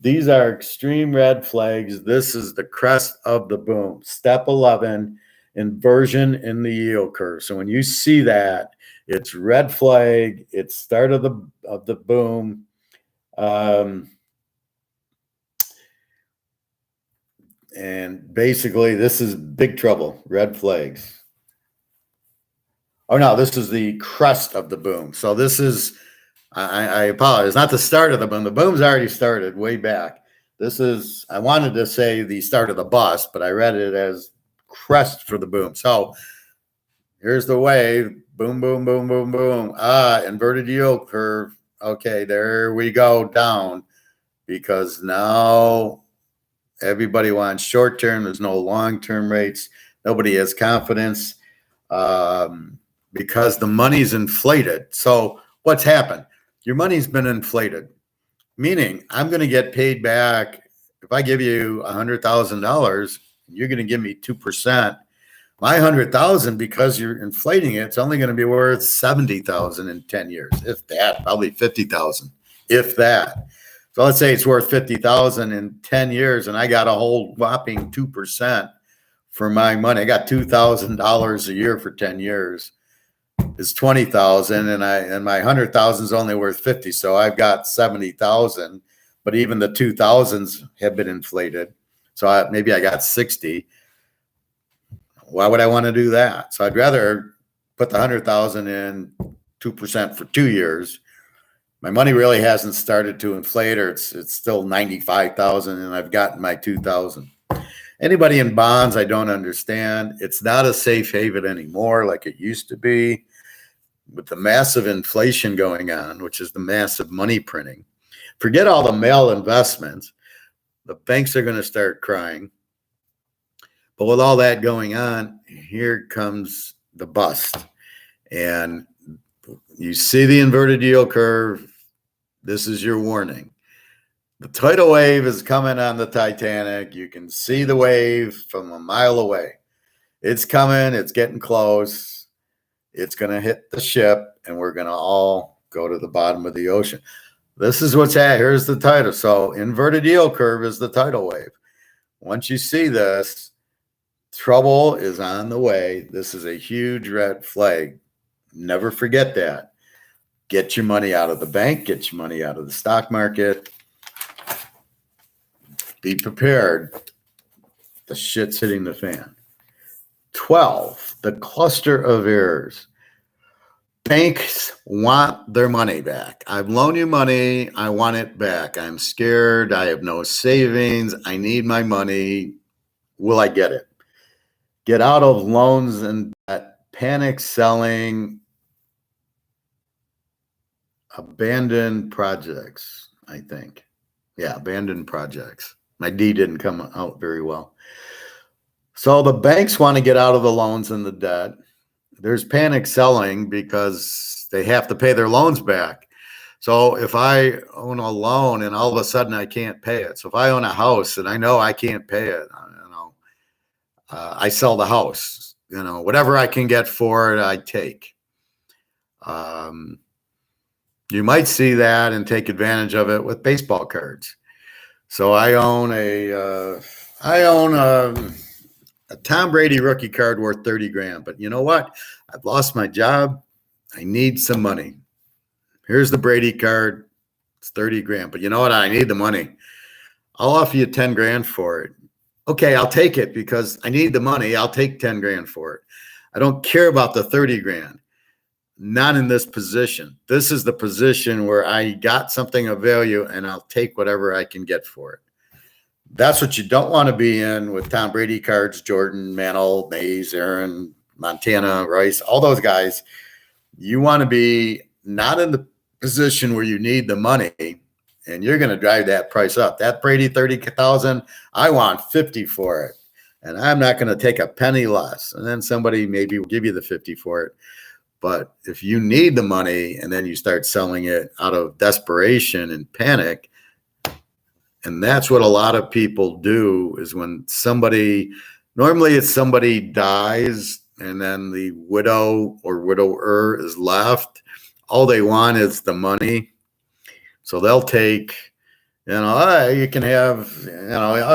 These are extreme red flags. This is the crest of the boom. Step 11, inversion in the yield curve. So when you see that, it's red flag. It's start of the boom. And basically, this is big trouble. Red flags. Oh no, this is the crest of the boom. So this is, I apologize, not the start of the boom. The boom's already started way back. This is, I wanted to say the start of the bust, but I read it as crest for the boom. So here's the wave. Boom, boom, boom, boom, boom. Inverted yield curve. Okay, there we go down, because now everybody wants short term. There's no long term rates. Nobody has confidence because the money's inflated. So what's happened? Your money's been inflated, meaning I'm going to get paid back. If I give you $100,000, you're going to give me 2%. My 100,000, because you're inflating it, it's only going to be worth 70,000 in 10 years, if that. Probably 50,000, if that. So let's say it's worth 50,000 in 10 years, and I got a whole whopping 2% for my money. I got $2,000 a year for 10 years. It's 20,000, and my 100,000 is only worth 50. So I've got 70,000, but even the 2,000s have been inflated. So maybe I got 60. Why would I want to do that? So I'd rather put the 100,000 in 2% for 2 years. My money really hasn't started to inflate, or it's still 95,000, and I've gotten my 2,000. Anybody in bonds, I don't understand. It's not a safe haven anymore like it used to be. With the massive inflation going on, which is the massive money printing. Forget all the male investments. The banks are going to start crying. But with all that going on, here comes the bust. And you see the inverted yield curve. This is your warning. The tidal wave is coming on the Titanic. You can see the wave from a mile away. It's coming. It's getting close. It's going to hit the ship, and we're going to all go to the bottom of the ocean. This is what's at. Here's the tidal. So inverted yield curve is the tidal wave. Once you see this, trouble is on the way. This is a huge red flag. Never forget that. Get your money out of the bank. Get your money out of the stock market. Be prepared. The shit's hitting the fan. 12, the cluster of errors. Banks want their money back. I've loaned you money. I want it back. I'm scared. I have no savings. I need my money. Will I get it? Get out of loans and debt. Panic selling. Abandoned projects, I think. Yeah, abandoned projects. My D didn't come out very well. So the banks want to get out of the loans and the debt. There's panic selling because they have to pay their loans back. So if I own a loan and all of a sudden I can't pay it. So if I own a house and I know I can't pay it, I sell the house. Whatever I can get for it, I take. You might see that and take advantage of it with baseball cards. So I own a Tom Brady rookie card worth $30,000. But you know what? I've lost my job. I need some money. Here's the Brady card. It's $30,000. But you know what? I need the money. I'll offer you $10,000 for it. Okay, I'll take it because I need the money. I'll take $10,000 for it. I don't care about the $30,000. Not in this position. This is the position where I got something of value and I'll take whatever I can get for it. That's what you don't want to be in with Tom Brady cards, Jordan, Mantle, Mays, Aaron, Montana, Rice, all those guys. You want to be not in the position where you need the money and you're going to drive that price up. That Brady 30,000, I want 50 for it. And I'm not going to take a penny less. And then somebody maybe will give you the 50 for it. But if you need the money and then you start selling it out of desperation and panic, and that's what a lot of people do, is when somebody, normally it's somebody dies and then the widow or widower is left. All they want is the money. So they'll take, you can have,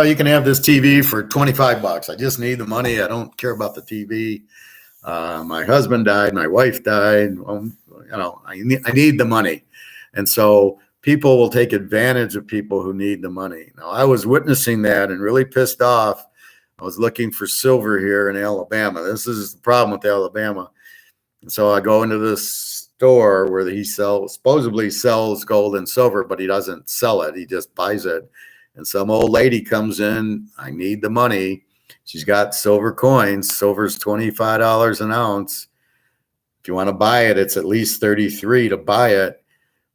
you can have this TV for $25. I just need the money. I don't care about the TV. My husband died. My wife died. I need the money. And so people will take advantage of people who need the money. Now, I was witnessing that and really pissed off. I was looking for silver here in Alabama. This is the problem with Alabama. And so I go into this store where he supposedly sells gold and silver, but he doesn't sell it. He just buys it. And some old lady comes in. I need the money. She's got silver coins. Silver's $25 an ounce. If you want to buy it, it's at least $33 to buy it.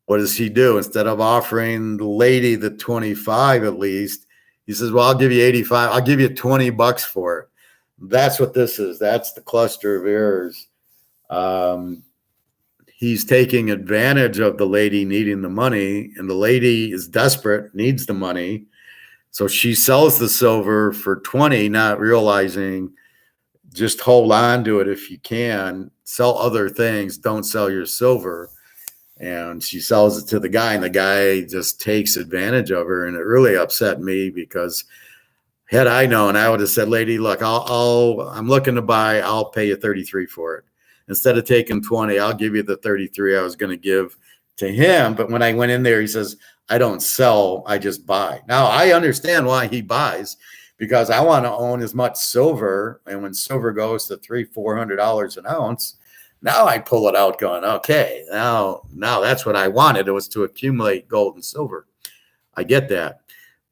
What does he do? Instead of offering the lady the 25 at least, he says, well, I'll give you 85. I'll give you $20 for it. That's what this is. That's the cluster of errors. He's taking advantage of the lady needing the money, and the lady is desperate, needs the money. So she sells the silver for 20, not realizing just hold on to it if you can. Sell other things. Don't sell your silver. And she sells it to the guy, and the guy just takes advantage of her. And it really upset me, because had I known, I would have said, lady, look, I'm looking to buy. I'll pay you 33 for it. Instead of taking 20, I'll give you the 33 I was going to give to him. But when I went in there, he says, I don't sell, I just buy. Now, I understand why he buys, because I want to own as much silver. And when silver goes to $300-400 an ounce, now I pull it out going, okay, now that's what I wanted. It was to accumulate gold and silver. I get that.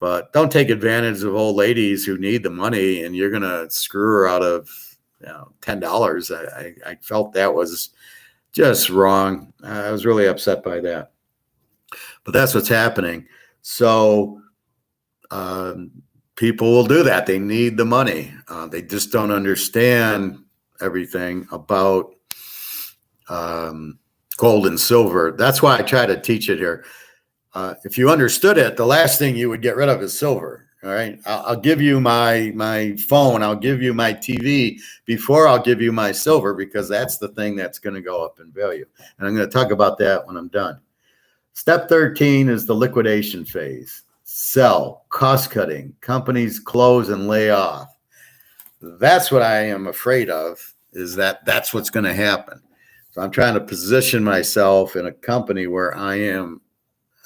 But don't take advantage of old ladies who need the money and you're going to screw her out of $10. I felt that was just wrong. I was really upset by that. But that's what's happening. So people will do that. They need the money. They just don't understand everything about gold and silver. That's why I try to teach it here. If you understood it, the last thing you would get rid of is silver. All right. I'll give you my phone. I'll give you my TV before I'll give you my silver, because that's the thing that's going to go up in value. And I'm going to talk about that when I'm done. Step 13 is the liquidation phase. Sell, cost cutting, companies close and lay off. That's what I am afraid of, is that's what's going to happen. So I'm trying to position myself in a company where I am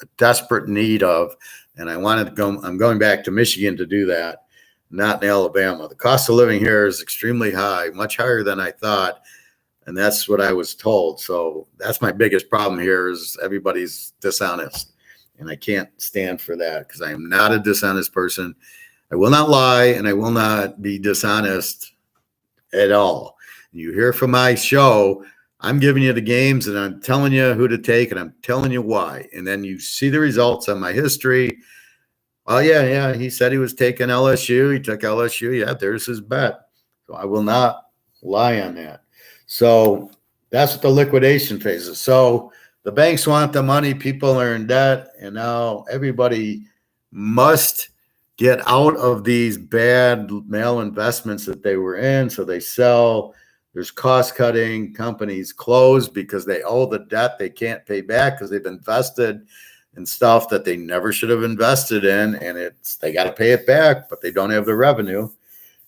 a desperate need of, and I'm going back to Michigan to do that, not in Alabama. The cost of living here is extremely high, much higher than I thought. And that's what I was told. So that's my biggest problem here, is everybody's dishonest. And I can't stand for that, because I am not a dishonest person. I will not lie, and I will not be dishonest at all. You hear from my show, I'm giving you the games, and I'm telling you who to take, and I'm telling you why. And then you see the results on my history. Oh, yeah, he said he was taking LSU. He took LSU. Yeah, there's his bet. So I will not lie on that. So that's what the liquidation phase is. So the banks want the money, people are in debt, and now everybody must get out of these bad mail investments that they were in. So they sell. There's cost cutting. Companies close because they owe the debt they can't pay back, because they've invested in stuff that they never should have invested in, and they got to pay it back, but they don't have the revenue.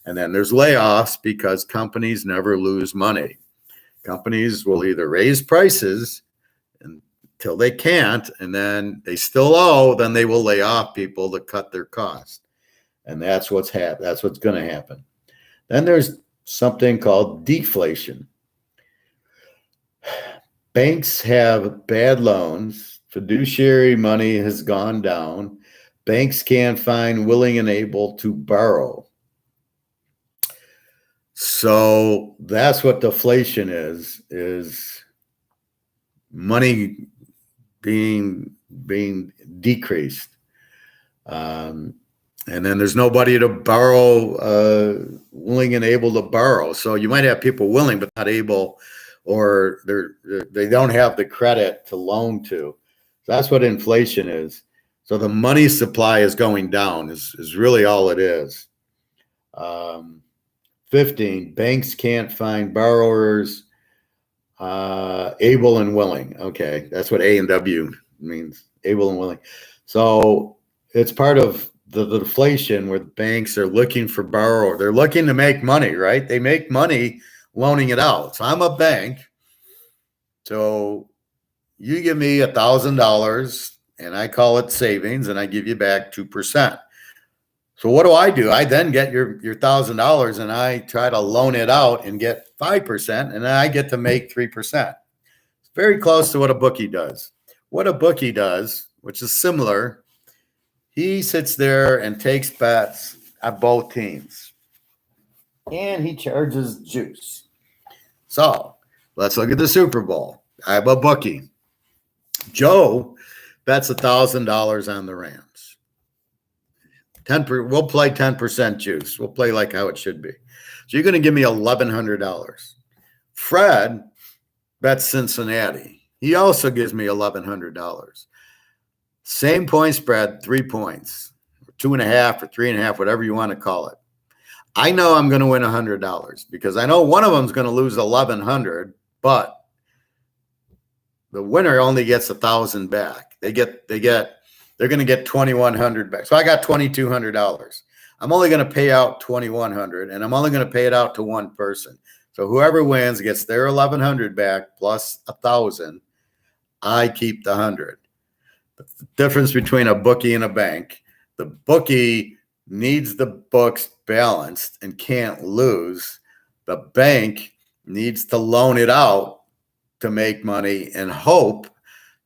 And then there's layoffs, because companies never lose money. Companies will either raise prices until they can't, and then they still owe, then they will lay off people to cut their costs. And that's what's going to happen. Then there's something called deflation. Banks have bad loans. Fiduciary money has gone down. Banks can't find willing and able to borrow. So that's what deflation is money being decreased. And then there's nobody to borrow, willing and able to borrow. So you might have people willing but not able, or they don't have the credit to loan to. So that's what inflation is. So the money supply is going down is really all it is. 15, banks can't find borrowers able and willing. Okay, that's what A and W means, able and willing. So it's part of the deflation where banks are looking for borrower. They're looking to make money, right? They make money loaning it out. So I'm a bank. So you give me $1,000 and I call it savings and I give you back 2%. So what do? I then get your $1,000 and I try to loan it out and get 5%, and then I get to make 3%. It's very close to what a bookie does. What a bookie does, which is similar, he sits there and takes bets at both teams. And he charges juice. So let's look at the Super Bowl. I have a bookie. Joe bets $1,000 on the Rams. We'll play 10% juice. We'll play like how it should be. So you're going to give me $1,100. Fred bets Cincinnati. He also gives me $1,100. Same point spread, 3 points, or 2.5 or 3.5, whatever you want to call it. I know I'm going to win $100 because I know one of them is going to lose $1,100, but the winner only gets $1,000 back. They're going to get $2,100 back. So I got $2,200. I'm only going to pay out $2,100, and I'm only going to pay it out to one person. So whoever wins gets their $1,100 back plus $1,000. I keep the 100. The difference between a bookie and a bank: the bookie needs the books balanced and can't lose. The bank needs to loan it out to make money and hope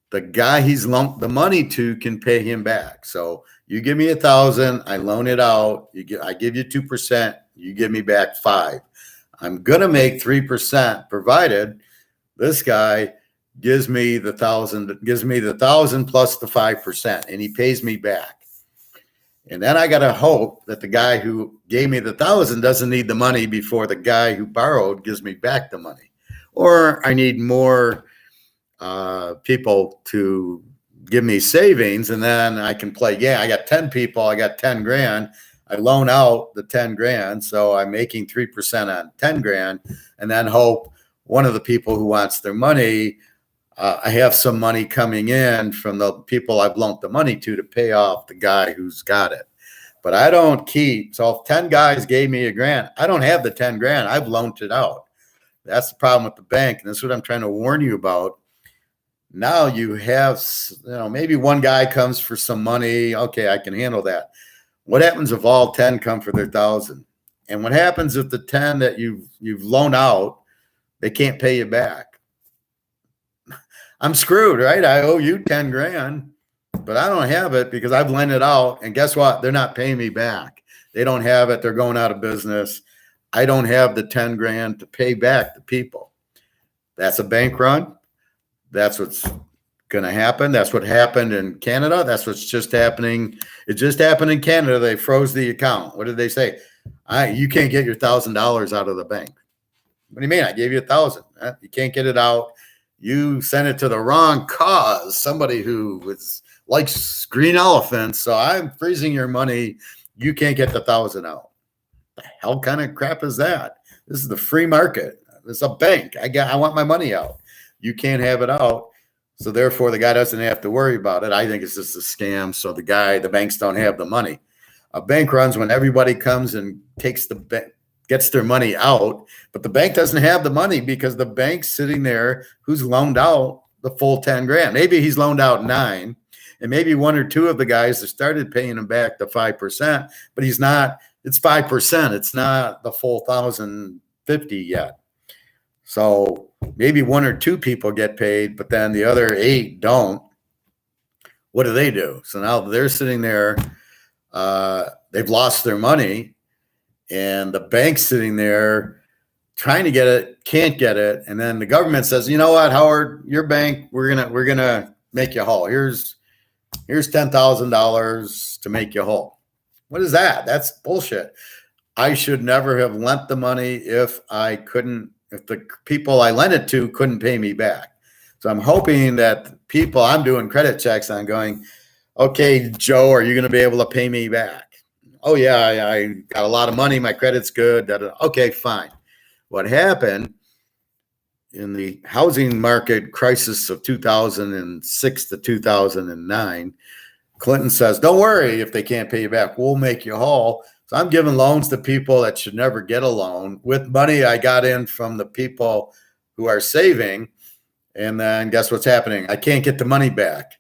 the guy he's loaned the money to can pay him back. So you give me $1,000, I loan it out. I give you 2%, you give me back 5. I'm gonna make 3%, provided this guy gives me the 1,000 plus the 5%, and he pays me back. And then I gotta hope that the guy who gave me the 1,000 doesn't need the money before the guy who borrowed gives me back the money, or I need more people to give me savings, and then I can play. Yeah, I got 10 people, I got 10 grand. I loan out the 10 grand, so I'm making 3% on 10 grand, and then hope one of the people who wants their money, I have some money coming in from the people I've loaned the money to pay off the guy who's got it. But I don't keep. So if 10 guys gave me a grant, I don't have the 10 grand. I've loaned it out. That's the problem with the bank, and that's what I'm trying to warn you about. Now you have, maybe one guy comes for some money. Okay, I can handle that. What happens if all 10 come for their 1,000? And what happens if the 10 that you've loaned out, they can't pay you back? I'm screwed, right? I owe you 10 grand, but I don't have it because I've lent it out. And guess what? They're not paying me back. They don't have it. They're going out of business. I don't have the 10 grand to pay back the people. That's a bank run. That's what's going to happen. That's what happened in Canada. That's what's just happening. It just happened in Canada. They froze the account. What did they say? You can't get your $1,000 out of the bank. What do you mean? I gave you 1,000. You can't get it out. You sent it to the wrong cause. Somebody who likes green elephants. So I'm freezing your money. You can't get the 1,000 out. The hell kind of crap is that? This is the free market. It's a bank. I want my money out. You can't have it out. So therefore, the guy doesn't have to worry about it. I think it's just a scam. So the banks don't have the money. A bank runs when everybody comes and gets their money out, but the bank doesn't have the money because the bank's sitting there who's loaned out the full 10 grand. Maybe he's loaned out 9, and maybe 1 or 2 of the guys have started paying him back the 5%, but he's not. It's 5%. It's not the full 1,050 yet. So maybe 1 or 2 people get paid, but then the other 8 don't. what do? So now they're sitting there, they've lost their money, and the bank's sitting there trying to get it, can't get it, and then the government says, you know what, Howard, your bank, we're gonna make you whole. Here's $10,000 to make you whole. What is that? That's bullshit. I should never have lent the money if the people I lent it to couldn't pay me back. So I'm hoping that people I'm doing credit checks on going, okay, Joe, are you going to be able to pay me back? Oh yeah, I got a lot of money. My credit's good. Okay, fine. What happened in the housing market crisis of 2006 to 2009, Clinton says, don't worry if they can't pay you back. We'll make you whole. So I'm giving loans to people that should never get a loan with money I got in from the people who are saving. And then guess what's happening? I can't get the money back.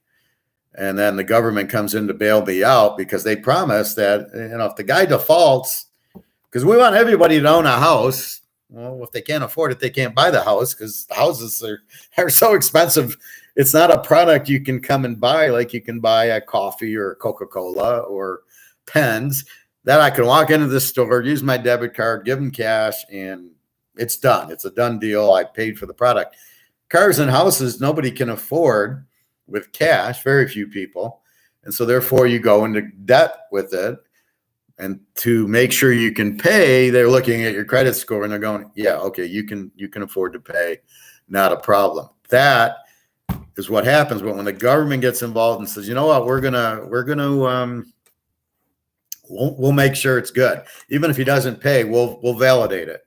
And then the government comes in to bail me out because they promised that, if the guy defaults, because we want everybody to own a house. Well, if they can't afford it, they can't buy the house because the houses are so expensive. It's not a product you can come and buy like you can buy a coffee or Coca-Cola or pens. That I can walk into the store, use my debit card, give them cash, and it's done. It's a done deal. I paid for the product. Cars and houses, nobody can afford with cash, very few people. And so therefore you go into debt with it. And to make sure you can pay, they're looking at your credit score and they're going, yeah, okay, you can afford to pay, not a problem. That is what happens when the government gets involved and says, you know what, we'll make sure it's good. Even if he doesn't pay, we'll validate it.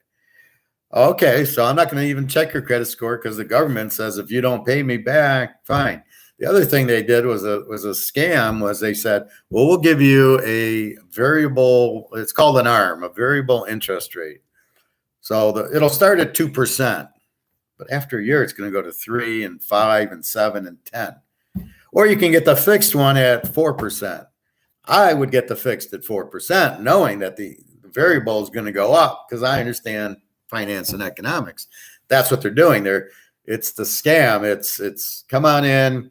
Okay, so I'm not going to even check your credit score because the government says if you don't pay me back, fine. The other thing they did was a scam. Was they said, well, we'll give you a variable. It's called an ARM, a variable interest rate. So it'll start at 2%, but after a year, it's going to go to 3 and 5 and 7 and 10. Or you can get the fixed one at 4%. I would get the fixed at 4%, knowing that the variable is going to go up because I understand finance and economics. That's what they're doing. It's the scam. It's come on in.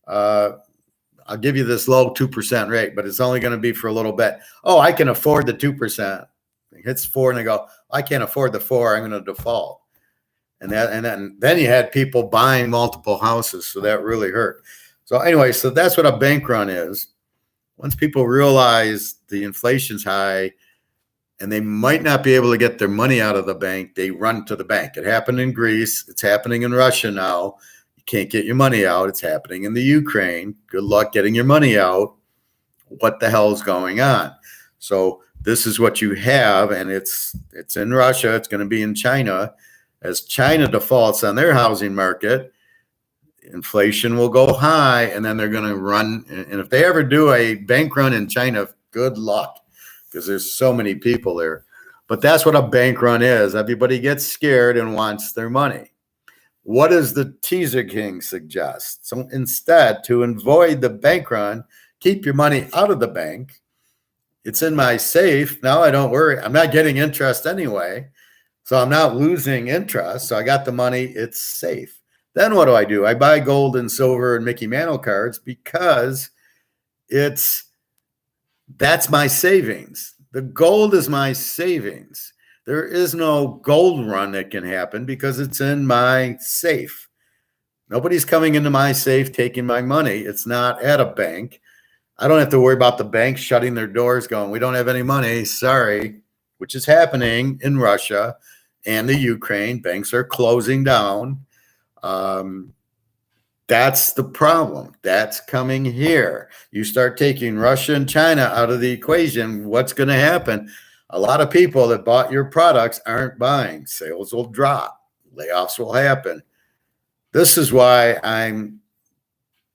I'll give you this low 2% rate, but it's only going to be for a little bit. Oh, I can afford the 2%. It hits 4 and they go, I can't afford the 4. I'm going to default. And then you had people buying multiple houses. So that really hurt. So anyway, so that's what a bank run is. Once people realize the inflation's high and they might not be able to get their money out of the bank, they run to the bank. It happened in Greece. It's happening in Russia now. You can't get your money out. It's happening in the Ukraine. Good luck getting your money out. What the hell is going on? So this is what you have, and it's in Russia. It's going to be in China. As China defaults on their housing market, inflation will go high, and then they're going to run. And if they ever do a bank run in China, good luck, because there's so many people there. But that's what a bank run is. Everybody gets scared and wants their money. What does the Teaserking suggest? So instead, to avoid the bank run, keep your money out of the bank. It's in my safe. Now I don't worry. I'm not getting interest anyway. So I'm not losing interest. So I got the money. It's safe. Then what do? I buy gold and silver and Mickey Mantle cards because that's my savings. The gold is my savings. There is no gold run that can happen because it's in my safe. Nobody's coming into my safe taking my money. It's not at a bank. I don't have to worry about the bank shutting their doors going, we don't have any money, sorry, which is happening in Russia and the Ukraine. Banks are closing down. That's the problem. That's coming here. You start taking Russia and China out of the equation, what's going to happen? A lot of people that bought your products aren't buying. Sales will drop. Layoffs will happen. This is why I'm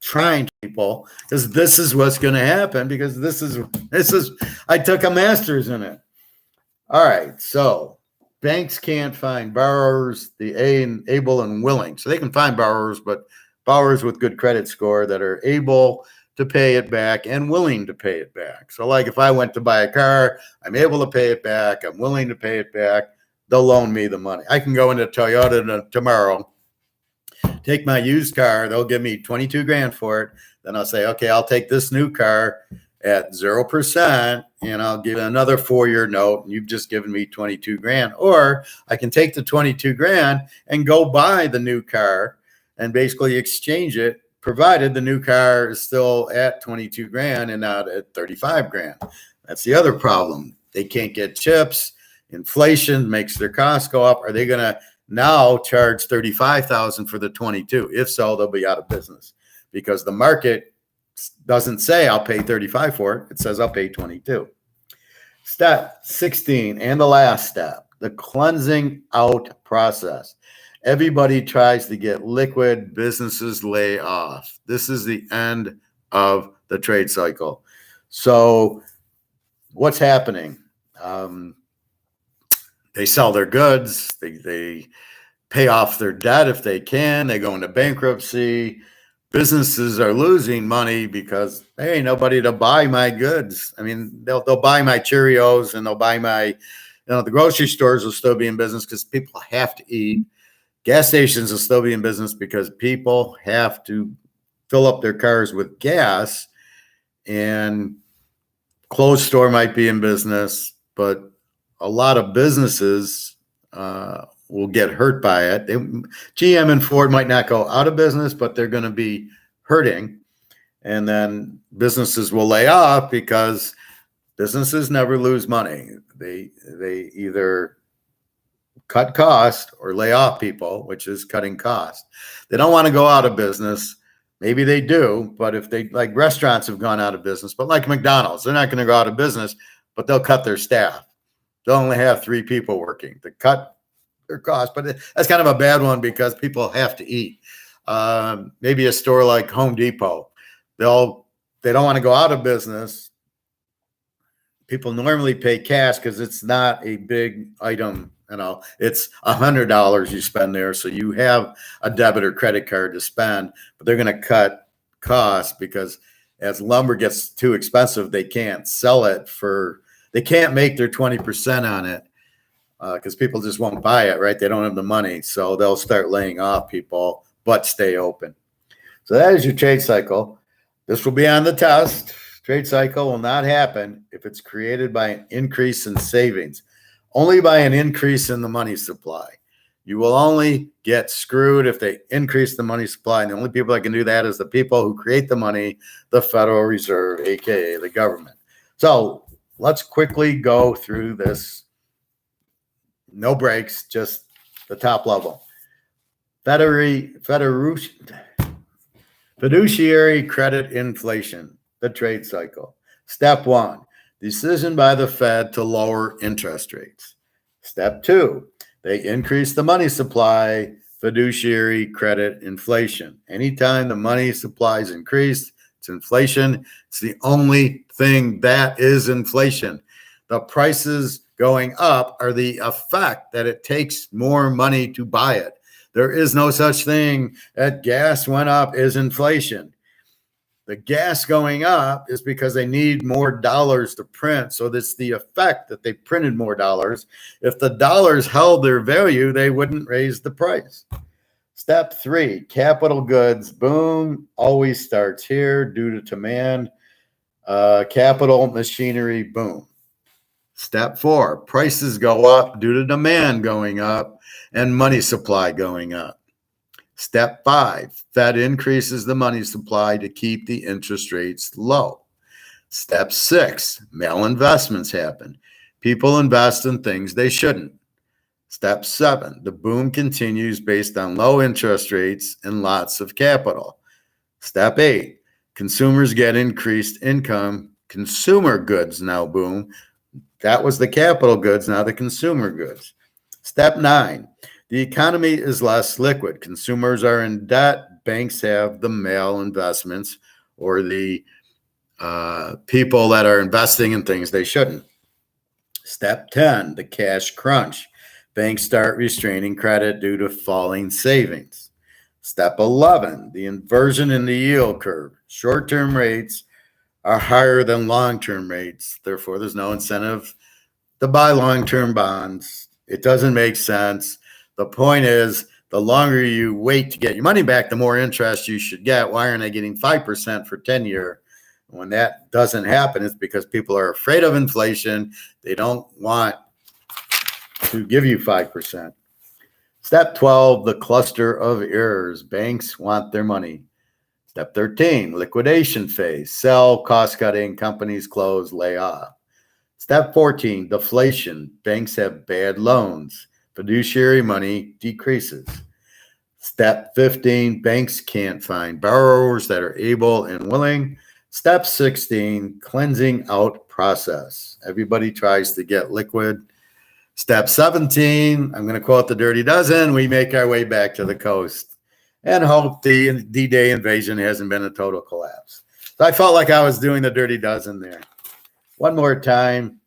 trying people, because this is what's going to happen, because this is I took a master's in it. All right, so banks can't find borrowers, able and willing. So they can find borrowers, but borrowers with good credit score that are able to pay it back and willing to pay it back. So like if I went to buy a car, I'm able to pay it back. I'm willing to pay it back. They'll loan me the money. I can go into Toyota tomorrow, take my used car. They'll give me 22 grand for it. Then I'll say, okay, I'll take this new car at 0%, and I'll give another 4-year note, and you've just given me 22 grand. Or I can take the 22 grand and go buy the new car and basically exchange it, provided the new car is still at 22 grand and not at 35 grand. That's the other problem. They can't get chips. Inflation makes their costs go up. Are they going to now charge 35,000 for the 22? If so, they'll be out of business, because the market doesn't say I'll pay 35 for it. It says I'll pay 22. Step 16, and the last step, the cleansing out process. Everybody tries to get liquid, businesses lay off. This is the end of the trade cycle. So what's happening? They sell their goods. They pay off their debt if they can. They go into bankruptcy. Businesses are losing money because there ain't nobody to buy my goods. I mean, they'll buy my Cheerios, and they'll buy my, the grocery stores will still be in business because people have to eat. Gas stations will still be in business because people have to fill up their cars with gas. And clothes store might be in business, but a lot of businesses will get hurt by it. GM and Ford might not go out of business, but they're going to be hurting. And then businesses will lay off because businesses never lose money. They either cut cost or lay off people, which is cutting cost. They don't want to go out of business. Maybe they do, but if they, like restaurants have gone out of business, but like McDonald's, they're not going to go out of business, but they'll cut their staff. They'll only have 3 people working to cut their cost, but that's kind of a bad one because people have to eat. Maybe a store like Home Depot, they don't want to go out of business. People normally pay cash because it's not a big item. It's $100 you spend there, so you have a debit or credit card to spend, but they're going to cut costs because as lumber gets too expensive, they can't sell it they can't make their 20% on it because people just won't buy it, right? They don't have the money, so they'll start laying off people, but stay open. So that is your trade cycle. This will be on the test. Trade cycle will not happen if it's created by an increase in savings. Only by an increase in the money supply. You will only get screwed if they increase the money supply. And the only people that can do that is the people who create the money, the Federal Reserve, aka the government. So let's quickly go through this. No breaks, just the top level. Fiduciary credit inflation, the trade cycle. Step 1. Decision by the Fed to lower interest rates. Step 2, they increase the money supply, fiduciary credit inflation. Anytime the money supply is increased, it's inflation. It's the only thing that is inflation. The prices going up are the effect that it takes more money to buy it. There is no such thing that gas went up is inflation. The gas going up is because they need more dollars to print. So that's the effect that they printed more dollars. If the dollars held their value, they wouldn't raise the price. Step 3, capital goods boom always starts here due to demand. Capital machinery boom. Step 4, prices go up due to demand going up and money supply going up. Step 5, Fed increases the money supply to keep the interest rates low. Step 6, malinvestments happen. People invest in things they shouldn't. Step 7, the boom continues based on low interest rates and lots of capital. Step 8, consumers get increased income. Consumer goods now boom. That was the capital goods, now the consumer goods. Step 9, the economy is less liquid. Consumers are in debt. Banks have the malinvestments or the people that are investing in things they shouldn't. Step 10, the cash crunch. Banks start restraining credit due to falling savings. Step 11, the inversion in the yield curve. Short-term rates are higher than long-term rates. Therefore, there's no incentive to buy long-term bonds. It doesn't make sense. The point is the longer you wait to get your money back, the more interest you should get. Why aren't I getting 5% for 10-year? When that doesn't happen, it's because people are afraid of inflation. They don't want to give you 5%. Step 12, the cluster of errors. Banks want their money. Step 13, liquidation phase. Sell, cost cutting, companies close, lay off. Step 14, deflation. Banks have bad loans. Fiduciary money decreases. Step 15, banks can't find borrowers that are able and willing. Step 16, cleansing out process. Everybody tries to get liquid. Step 17, I'm going to quote the Dirty Dozen. We make our way back to the coast and hope the D-Day invasion hasn't been a total collapse. So I felt like I was doing the Dirty Dozen there. One more time.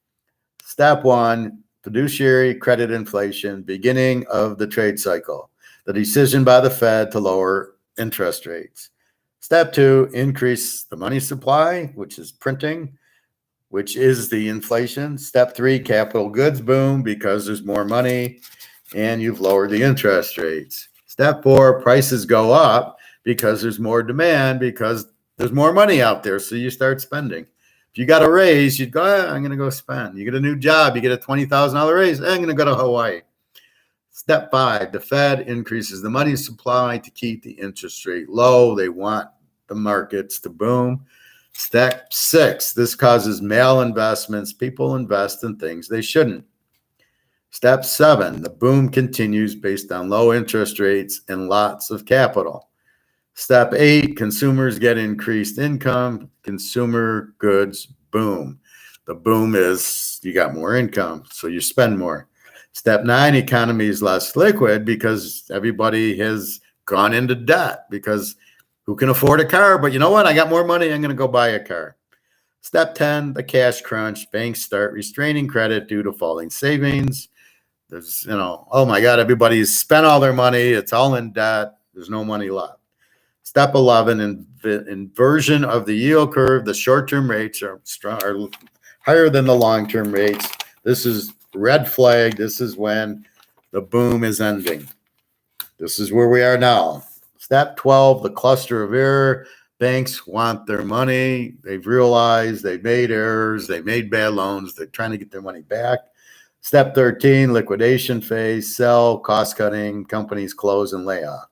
Step 1, fiduciary credit inflation, beginning of the trade cycle. The decision by the Fed to lower interest rates. Step 2, increase the money supply, which is printing, which is the inflation. Step 3, capital goods boom because there's more money and you've lowered the interest rates. Step 4, prices go up because there's more demand because there's more money out there, so you start spending. If you got a raise, you'd go, I'm going to go spend. You get a new job, you get a $20,000 raise, I'm going to go to Hawaii. Step 5, the Fed increases the money supply to keep the interest rate low. They want the markets to boom. Step 6, this causes malinvestments. People invest in things they shouldn't. Step 7, the boom continues based on low interest rates and lots of capital. Step 8, consumers get increased income. Consumer goods boom. The boom is you got more income, so you spend more. Step 9, economy is less liquid because everybody has gone into debt because who can afford a car? But you know what? I got more money. I'm going to go buy a car. Step 10, the cash crunch. Banks start restraining credit due to falling savings. There's, oh my God, everybody's spent all their money. It's all in debt. There's no money left. Step 11, inversion of the yield curve. The short-term rates are higher than the long-term rates. This is red flag. This is when the boom is ending. This is where we are now. Step 12, the cluster of error. Banks want their money. They've realized they've made errors. They made bad loans. They're trying to get their money back. Step 13, liquidation phase. Sell, cost cutting, companies close and lay off.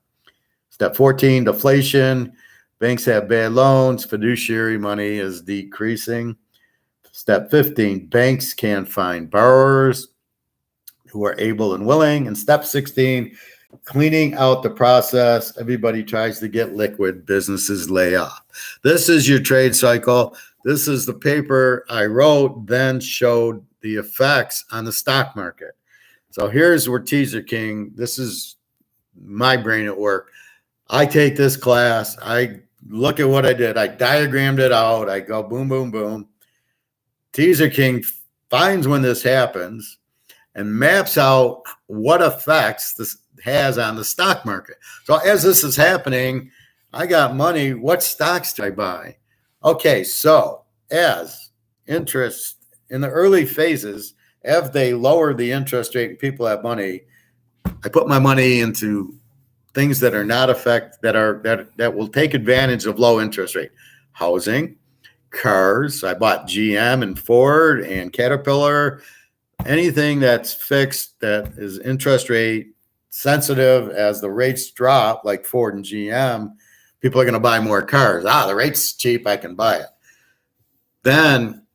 Step 14, deflation. Banks have bad loans. Fiduciary money is decreasing. Step 15, banks can't find borrowers who are able and willing. And step 16, cleaning out the process. Everybody tries to get liquid. Businesses lay off. This is your trade cycle. This is the paper I wrote, then showed the effects on the stock market. So here's where Teaserking, this is my brain at work. I take this class. I look at what I did. I diagrammed it out. I go boom, boom, boom. Teaserking finds when this happens and maps out what effects this has on the stock market. So as this is happening, I got money. What stocks do I buy? Okay, so as interest in the early phases, if they lower the interest rate and people have money, I put my money into things that are not that will take advantage of low interest rate. Housing, cars. I bought GM and Ford and Caterpillar. Anything that's fixed that is interest rate sensitive, as the rates drop, like Ford and GM, people are going to buy more cars. The rate's cheap, I can buy it. Then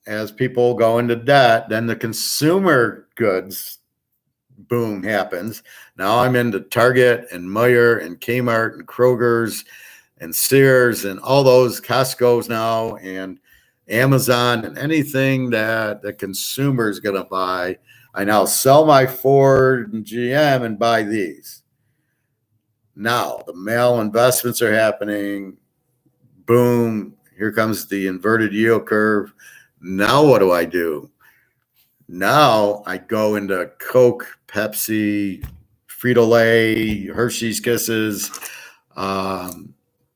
as people go into debt, then the consumer goods boom happens. Now I'm into Target and Meijer and Kmart and Kroger's and Sears and all those Costco's now and Amazon and anything that the consumer is going to buy. I now sell my Ford and GM and buy these. Now the male investments are happening. Boom. Here comes the inverted yield curve. Now what do? Now I go into Coke, Pepsi, Frito-Lay, Hershey's Kisses,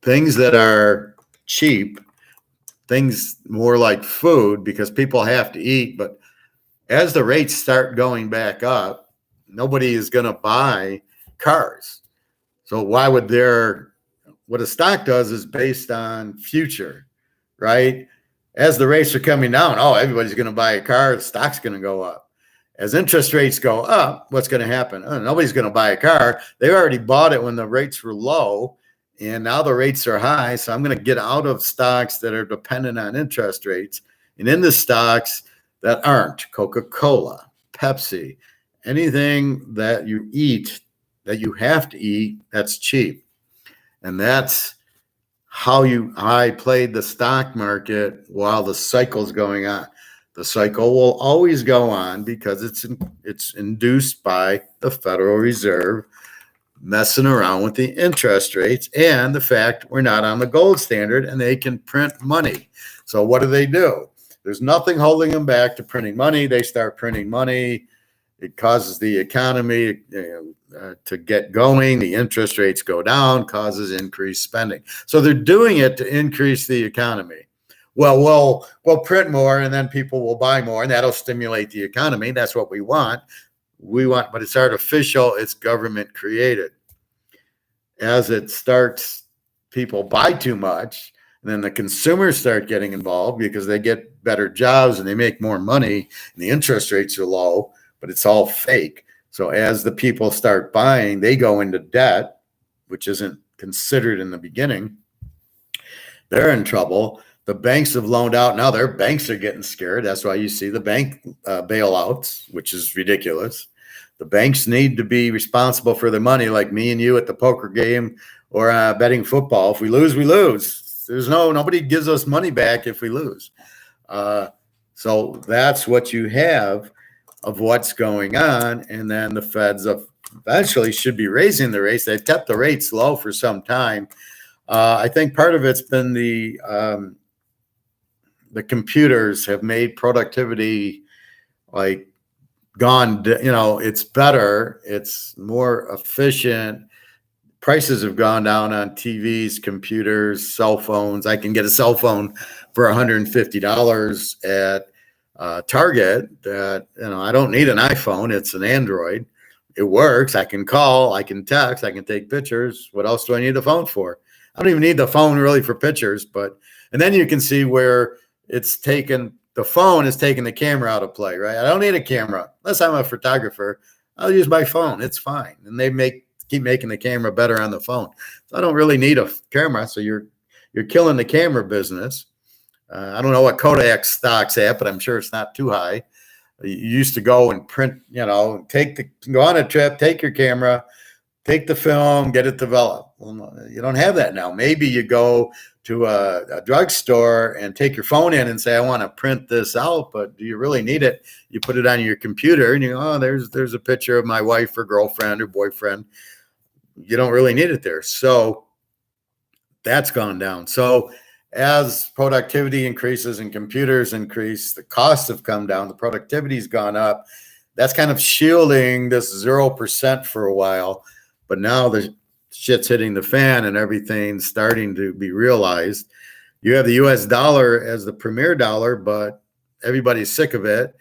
things that are cheap, things more like food because people have to eat. But as the rates start going back up, nobody is going to buy cars. So why would what a stock does is based on future, right? As the rates are coming down, everybody's going to buy a car, the stock's going to go up. As interest rates go up, what's going to happen? Nobody's going to buy a car. They already bought it when the rates were low, and now the rates are high. So I'm going to get out of stocks that are dependent on interest rates and into stocks that aren't. Coca-Cola, Pepsi, anything that you eat, that you have to eat, that's cheap. And that's how I played the stock market while the cycle's going on. The cycle will always go on because it's induced by the Federal Reserve messing around with the interest rates and the fact we're not on the gold standard and they can print money. So what do? There's nothing holding them back to printing money. They start printing money. It causes the economy to get going. The interest rates go down, causes increased spending. So they're doing it to increase the economy. Well, we'll print more, and then people will buy more, and that'll stimulate the economy. That's what we want. But it's artificial. It's government created. As it starts, people buy too much, and then the consumers start getting involved because they get better jobs and they make more money, and the interest rates are low, but it's all fake. So as the people start buying, they go into debt, which isn't considered in the beginning. They're in trouble. The banks have loaned out. Now their banks are getting scared. That's why you see the bank bailouts, which is ridiculous. The banks need to be responsible for their money, like me and you at the poker game or betting football. If we lose, we lose. Nobody gives us money back if we lose. So that's what you have of what's going on. And then the Feds eventually should be raising the rates. They've kept the rates low for some time. I think part of it's been the computers have made productivity gone, it's better. It's more efficient. Prices have gone down on TVs, computers, cell phones. I can get a cell phone for $150 at Target that, I don't need an iPhone. It's an Android. It works. I can call, I can text, I can take pictures. What else do I need the phone for? I don't even need the phone really for pictures, and then you can see where the phone is taking the camera out of play, right? I don't need a camera unless I'm a photographer. I'll use my phone. It's fine. And they keep making the camera better on the phone. So I don't really need a camera. So you're killing the camera business. I don't know what Kodak stock's at, but I'm sure it's not too high. You used to go and print, go on a trip, take your camera, take the film, get it developed. Well, you don't have that now. Maybe you go to a drugstore and take your phone in and say, I want to print this out, but do you really need it? You put it on your computer and there's a picture of my wife or girlfriend or boyfriend. You don't really need it there. So that's gone down. So as productivity increases and computers increase, the costs have come down, the productivity's gone up. That's kind of shielding this 0% for a while. But now the shit's hitting the fan and everything's starting to be realized. You have the US dollar as the premier dollar, but everybody's sick of it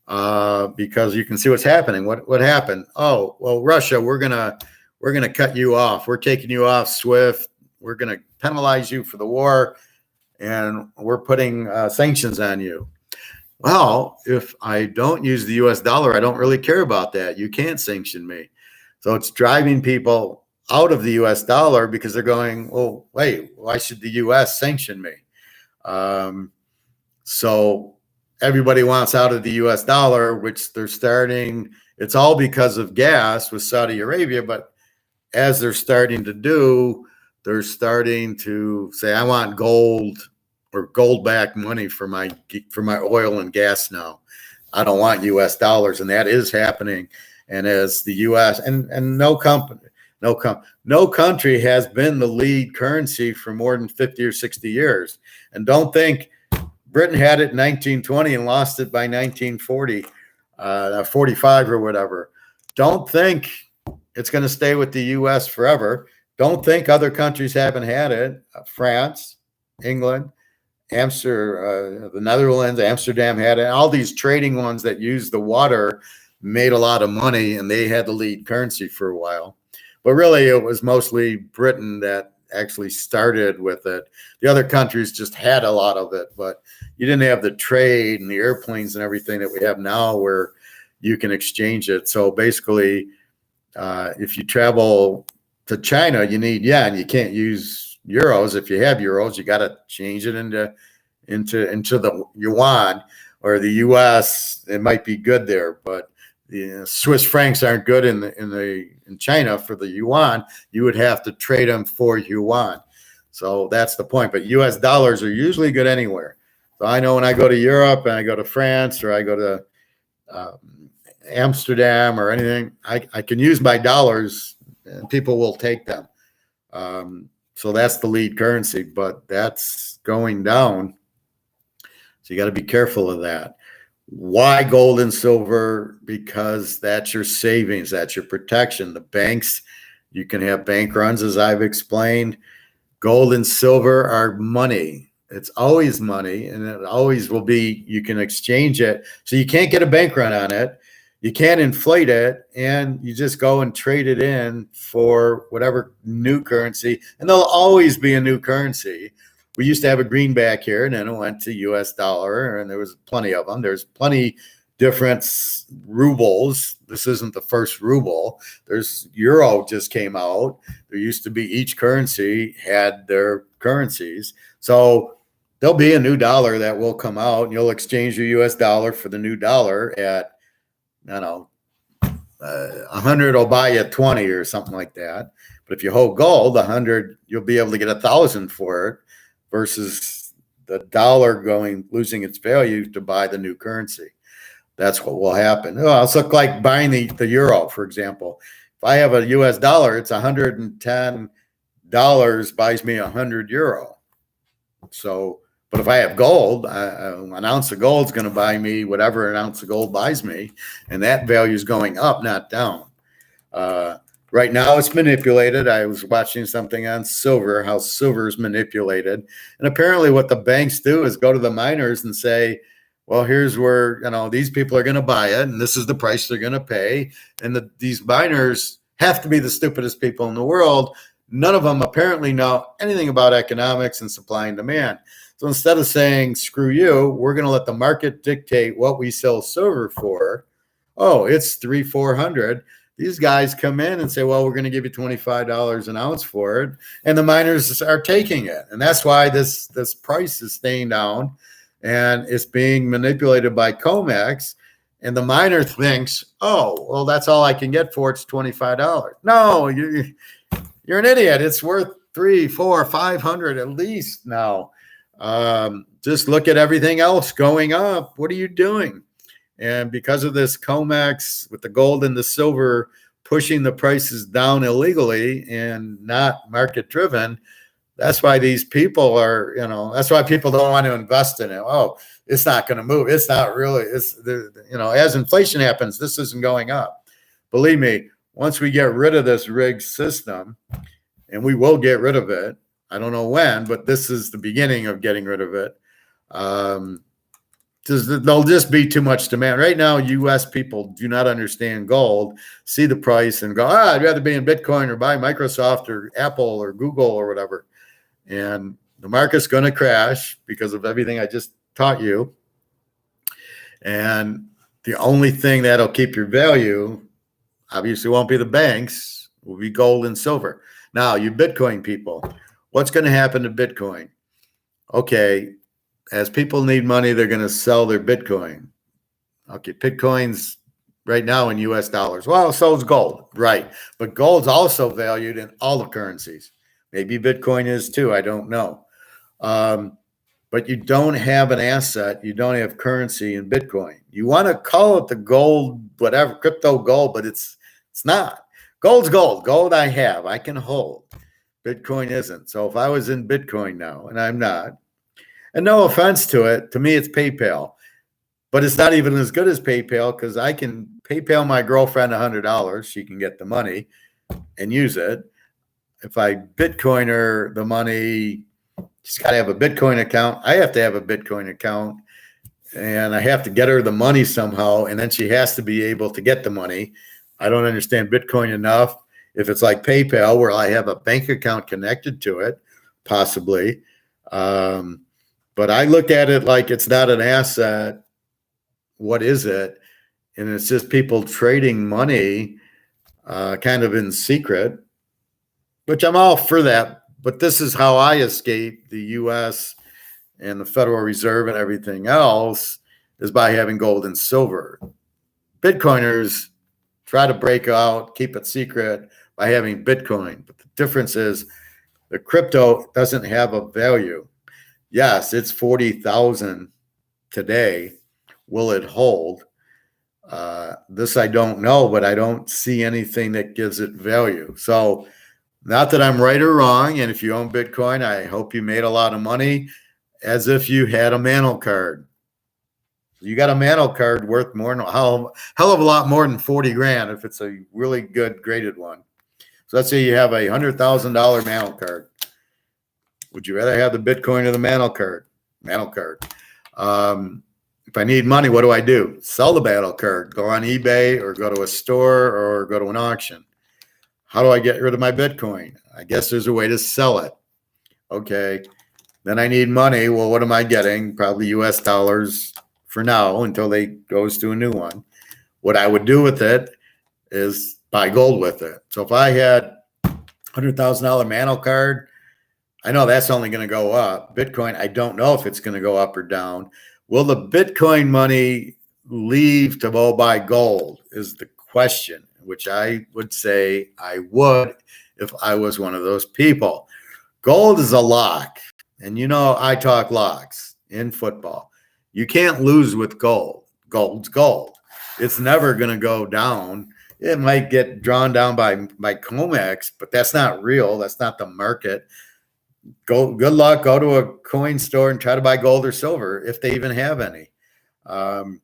because you can see what's happening. What happened? Oh, well, Russia, we're gonna cut you off. We're taking you off SWIFT. We're gonna penalize you for the war, and we're putting sanctions on you. Well, if I don't use the US dollar, I don't really care about that. You can't sanction me. So it's driving people out of the US dollar because they're going, well, wait, why should the US sanction me? So everybody wants out of the US dollar, which they're starting. It's all because of gas with Saudi Arabia. But as they're starting to do, they're starting to say, I want gold or gold-backed money for my oil and gas now. I don't want US dollars. And that is happening. And as the U.S. and no country has been the lead currency for more than 50 or 60 years. And don't think Britain had it in 1920 and lost it by 1940, 45 or whatever. Don't think it's going to stay with the U.S. forever. Don't think other countries haven't had it. France, England, the Netherlands, Amsterdam had it. All these trading ones that use the water made a lot of money, and they had the lead currency for a while. but really it was mostly Britain that actually started with it. The other countries just had a lot of it, but you didn't have the trade and the airplanes and everything that we have now where you can exchange it. So basically, if you travel to China, you need yen. You can't use euros. If you have euros, you got to change it into the yuan, or the U.S. It might be good there, but the Swiss francs aren't good in China for the yuan. You would have to trade them for yuan. So that's the point. But U.S. dollars are usually good anywhere. So I know when I go to Europe and I go to France or I go to Amsterdam or anything, I can use my dollars and people will take them. So that's the lead currency, but that's going down. So you got to be careful of that. Why gold and silver? Because that's your savings, that's your protection. The banks, you can have bank runs, as I've explained. Gold and silver are money. It's always money, and it always will be. You can exchange it, so you can't get a bank run on it. You can't inflate it, and you just go and trade it in for whatever new currency, and there'll always be a new currency. We used to have a greenback here, and then it went to U.S. dollar, and there was plenty of them. There's plenty different rubles. This isn't the first ruble. There's euro just came out. There used to be each currency had their currencies. So there'll be a new dollar that will come out, and you'll exchange your U.S. dollar for the new dollar at, I don't know, 100 will buy you 20 or something like that. But if you hold gold, 100, you'll be able to get 1,000 for it, versus the dollar losing its value to buy the new currency. That's what will happen. Oh, it's look like buying the euro, for example. If I have a U.S. dollar, it's $110 buys me 100 euro. So, but if I have gold, an ounce of gold is going to buy me whatever an ounce of gold buys me, and that value is going up, not down. Right now it's manipulated. I was watching something on silver, how silver is manipulated. And apparently what the banks do is go to the miners and say, well, here's where, these people are going to buy it, and this is the price they're going to pay. And these miners have to be the stupidest people in the world. None of them apparently know anything about economics and supply and demand. So instead of saying, screw you, we're going to let the market dictate what we sell silver for. Oh, it's $300-400. These guys come in and say, well, we're going to give you $25 an ounce for it. And the miners are taking it. And that's why this price is staying down, and it's being manipulated by COMEX. And the miner thinks, oh, well, that's all I can get for it's $25. No, you're an idiot. It's worth $300, $400, $500 at least now. Just look at everything else going up. What are you doing? And because of this COMEX with the gold and the silver pushing the prices down illegally and not market driven, that's why these people are, that's why people don't want to invest in it. Oh, it's not going to move. It's not really, as inflation happens, this isn't going up. Believe me, once we get rid of this rigged system, and we will get rid of it, I don't know when, but this is the beginning of getting rid of it. There'll just be too much demand. Right now, U.S. people do not understand gold, see the price and go, I'd rather be in Bitcoin or buy Microsoft or Apple or Google or whatever. And the market's going to crash because of everything I just taught you. And the only thing that'll keep your value, obviously won't be the banks, will be gold and silver. Now, you Bitcoin people, what's going to happen to Bitcoin? Okay, as people need money, they're going to sell their Bitcoin. Okay, Bitcoin's right now in U.S. dollars. Well, so is gold, right? But gold's also valued in all the currencies. Maybe Bitcoin is too. I don't know. But you don't have an asset. You don't have currency in Bitcoin. You want to call it the gold, whatever, crypto gold, but it's not. Gold's gold. Gold I have. I can hold. Bitcoin isn't. So if I was in Bitcoin now, and I'm not, and no offense to it, to me it's PayPal. But it's not even as good as PayPal because I can PayPal my girlfriend $100. She can get the money and use it. If I Bitcoin her the money, she's got to have a Bitcoin account. I have to have a Bitcoin account. And I have to get her the money somehow. And then she has to be able to get the money. I don't understand Bitcoin enough. If it's like PayPal, where I have a bank account connected to it, possibly. But I look at it like it's not an asset. What is it? And it's just people trading money kind of in secret, which I'm all for that. But this is how I escape the U.S. and the Federal Reserve and everything else, is by having gold and silver. Bitcoiners try to break out, keep it secret by having Bitcoin. But the difference is the crypto doesn't have a value. Yes, it's 40,000 today. Will it hold? This I don't know, but I don't see anything that gives it value. So not that I'm right or wrong. And if you own Bitcoin, I hope you made a lot of money, as if you had a mantle card. You got a mantle card worth more than hell of a lot more than 40 grand if it's a really good graded one. So let's say you have a $100,000 mantle card. Would you rather have the Bitcoin or the mantle card? Mantle card. If I need money, what do? Sell the mantle card. Go on eBay or go to a store or go to an auction. How do I get rid of my Bitcoin? I guess there's a way to sell it. Okay. Then I need money. Well, what am I getting? Probably US dollars for now until they goes to a new one. What I would do with it is buy gold with it. So if I had $100,000 mantle card, I know that's only going to go up. Bitcoin, I don't know if it's going to go up or down. Will the Bitcoin money leave to go buy gold is the question, which I would say I would if I was one of those people. Gold is a lock. And you know, I talk locks in football. You can't lose with gold. Gold's gold. It's never going to go down. It might get drawn down by COMEX, but that's not real. That's not the market. Go, good luck. Go to a coin store and try to buy gold or silver if they even have any. Now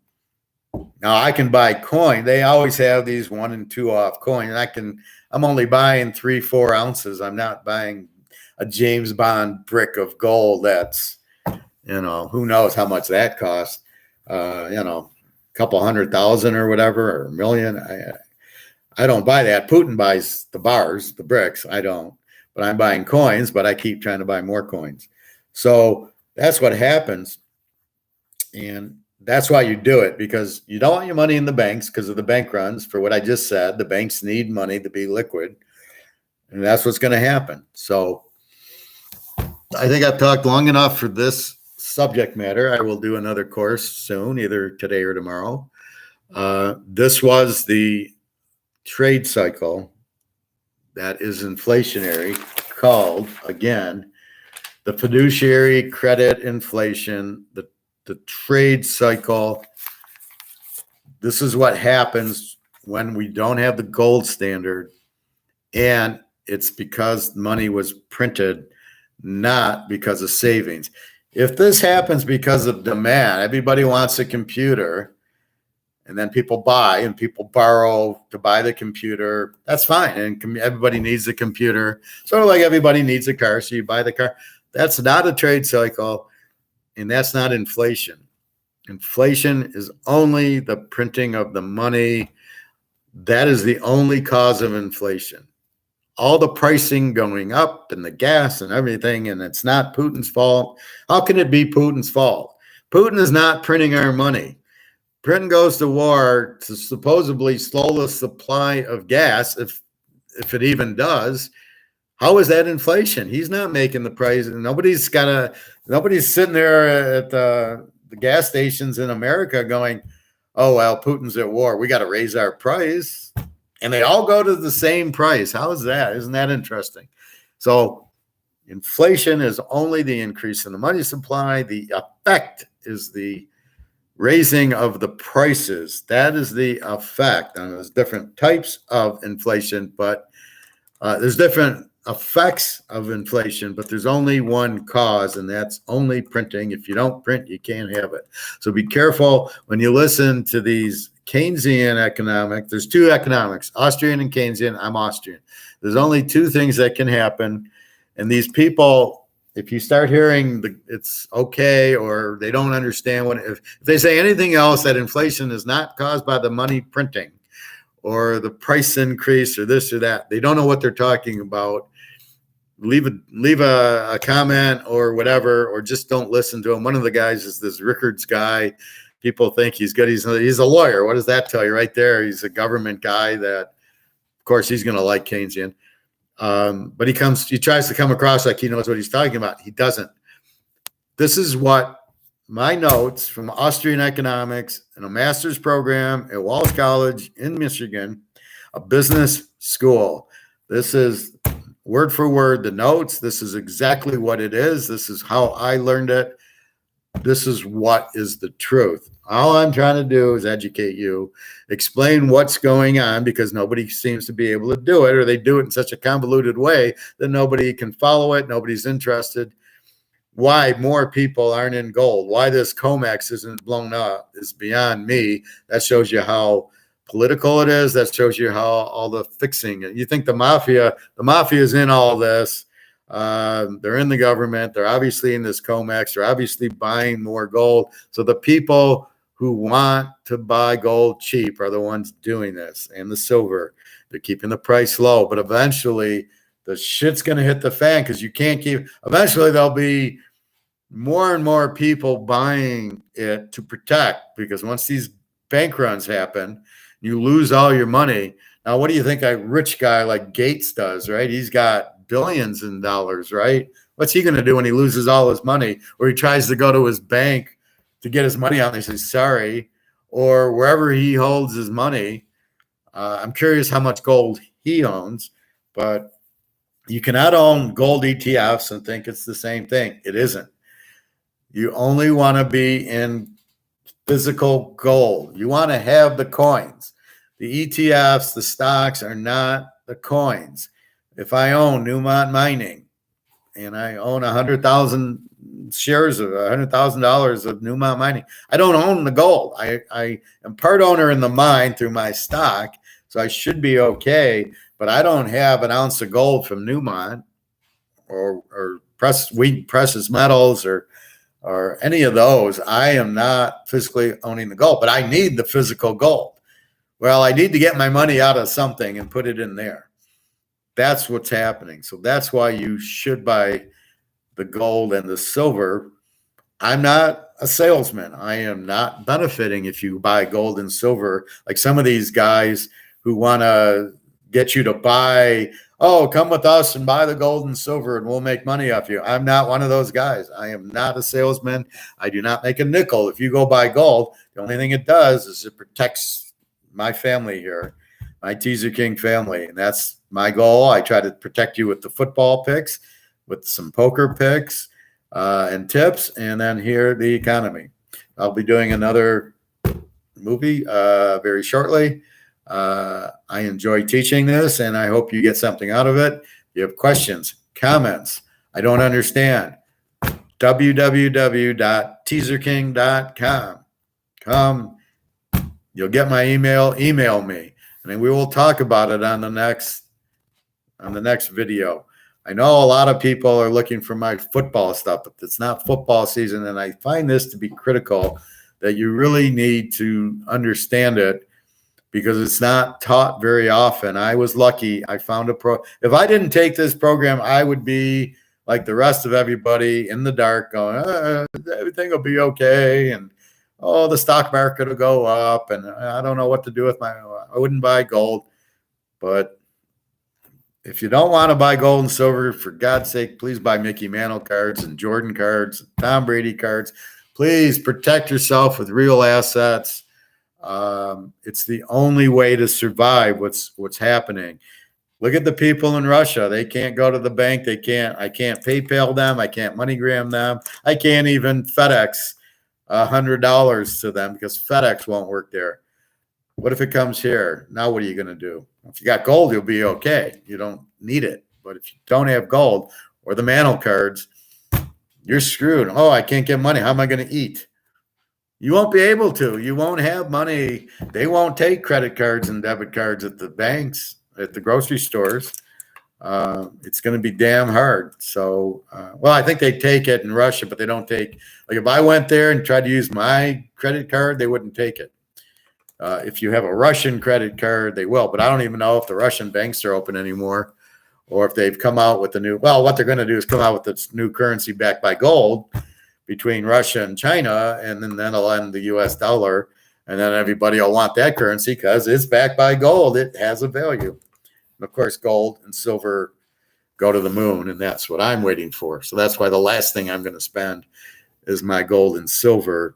I can buy coin. They always have these 1 and 2 off coin, and I'm only buying 3-4 ounces. I'm not buying a James Bond brick of gold. That's, who knows how much that costs. A couple 100,000 or whatever, or $1 million. I don't buy that. Putin buys the bars, the bricks. I don't. But I'm buying coins, but I keep trying to buy more coins. So that's what happens. And that's why you do it, because you don't want your money in the banks because of the bank runs. For what I just said, the banks need money to be liquid. And that's what's going to happen. So I think I've talked long enough for this subject matter. I will do another course soon, either today or tomorrow. This was the trade cycle that is inflationary, called, again, the fiduciary credit inflation, the trade cycle. This is what happens when we don't have the gold standard, and it's because money was printed, not because of savings. If this happens because of demand, everybody wants a computer, and then people buy and people borrow to buy the computer, that's fine. And everybody needs a computer. Sort of like everybody needs a car, so you buy the car. That's not a trade cycle, and that's not inflation. Inflation is only the printing of the money. That is the only cause of inflation. All the pricing going up and the gas and everything, and it's not Putin's fault. How can it be Putin's fault? Putin is not printing our money. Britain goes to war to supposedly slow the supply of gas, if it even does. How is that inflation? He's not making the price. Nobody's sitting there at the gas stations in America going, oh, well, Putin's at war, we got to raise our price. And they all go to the same price. How is that? Isn't that interesting? So inflation is only the increase in the money supply. The effect is the raising of the prices. That is the effect. And there's different types of inflation, but there's different effects of inflation, but there's only one cause, and that's only printing. If you don't print, you can't have it. So be careful when you listen to these Keynesian economics. There's two economics, Austrian and Keynesian. I'm Austrian. There's only two things that can happen. And these people, if you start hearing it's okay, or they don't understand if they say anything else, that inflation is not caused by the money printing, or the price increase or this or that. They don't know what they're talking about. Leave a comment or whatever, or just don't listen to him. One of the guys is this Rickards guy. People think he's good. He's a lawyer. What does that tell you right there? He's a government guy that, of course, he's going to like Keynesian. But he tries to come across like he knows what he's talking about. He doesn't. This is what my notes from Austrian economics and a master's program at Walsh College in Michigan, a business school. This is word for word the notes. This is exactly what it is. This is how I learned it. This is what is the truth. All I'm trying to do is educate you, explain what's going on, because nobody seems to be able to do it, or they do it in such a convoluted way that nobody can follow it. Nobody's interested. Why more people aren't in gold, why this COMEX isn't blown up is beyond me. That shows you how political it is. That shows you how all the fixing. You think the mafia is in all this. They're in the government. They're obviously in this COMEX. They're obviously buying more gold. So the people who want to buy gold cheap are the ones doing this, and the silver. They're keeping the price low, but eventually the shit's going to hit the fan, because you can't keep. Eventually there'll be more and more people buying it to protect, because once these bank runs happen, you lose all your money. Now, what do you think a rich guy like Gates does, right? He's got billions in dollars, right? What's he going to do when he loses all his money, or he tries to go to his bank to get his money out and they say, sorry, or wherever he holds his money? I'm curious how much gold he owns, but you cannot own gold ETFs and think it's the same thing. It isn't. You only want to be in physical gold. You want to have the coins. The ETFs, the stocks are not the coins. If I own Newmont Mining and I own 100,000 shares of $100,000 of Newmont Mining, I don't own the gold. I am part owner in the mine through my stock, so I should be okay. But I don't have an ounce of gold from Newmont or precious metals or any of those. I am not physically owning the gold, but I need the physical gold. Well, I need to get my money out of something and put it in there. That's what's happening. So that's why you should buy the gold and the silver. I'm not a salesman. I am not benefiting if you buy gold and silver, like some of these guys who want to get you to buy, oh, come with us and buy the gold and silver and we'll make money off you. I'm not one of those guys. I am not a salesman. I do not make a nickel. If you go buy gold, the only thing it does is it protects my family here, my Teaserking family. And that's my goal. I try to protect you with the football picks, with some poker picks and tips, and then here, the economy. I'll be doing another movie very shortly. I enjoy teaching this, and I hope you get something out of it. If you have questions, comments, I don't understand, www.teaserking.com. Come, you'll get my email me, and then we will talk about it on the next video. I know a lot of people are looking for my football stuff, but it's not football season, and I find this to be critical, that you really need to understand it, because it's not taught very often. I was lucky. I found if I didn't take this program, I would be like the rest of everybody in the dark going, everything will be okay. And, oh, the stock market will go up. And I don't know what to do with I wouldn't buy gold. But if you don't want to buy gold and silver, for God's sake, please buy Mickey Mantle cards and Jordan cards, Tom Brady cards. Please protect yourself with real assets. It's the only way to survive what's happening. Look at the people in Russia. They can't go to the bank. I can't PayPal them. I can't MoneyGram them. I can't even FedEx $100 to them, because FedEx won't work there. What if it comes here? Now what are you going to do? If you got gold, you'll be okay. You don't need it. But if you don't have gold or the Mantle cards, you're screwed. Oh, I can't get money. How am I going to eat? You won't be able to. You won't have money. They won't take credit cards and debit cards at the banks, at the grocery stores. It's going to be damn hard. So, well, I think they take it in Russia, but they don't take, like if I went there and tried to use my credit card, they wouldn't take it. If you have a Russian credit card, they will, but I don't even know if the Russian banks are open anymore, or if they've come out with the new, well, what they're going to do is come out with this new currency backed by gold between Russia and China, and then that'll end the US dollar. And then everybody will want that currency because it's backed by gold. It has a value. And of course, gold and silver go to the moon, and that's what I'm waiting for. So that's why the last thing I'm going to spend is my gold and silver.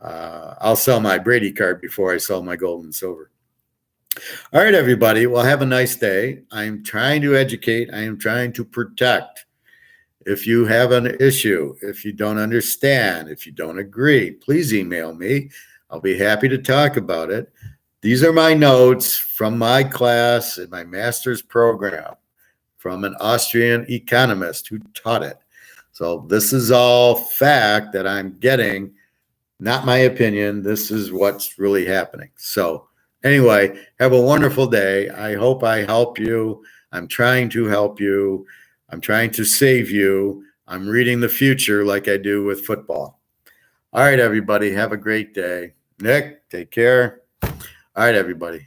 I'll sell my Brady card before I sell my gold and silver. All right, everybody. Well, have a nice day. I'm trying to educate. I am trying to protect. If you have an issue, if you don't understand, if you don't agree, please email me. I'll be happy to talk about it. These are my notes from my class in my master's program from an Austrian economist who taught it. So this is all fact that I'm getting, not my opinion. This is what's really happening. So anyway, have a wonderful day. I hope I help you. I'm trying to help you. I'm trying to save you. I'm reading the future like I do with football. All right, everybody. Have a great day. Nick, take care. All right, everybody.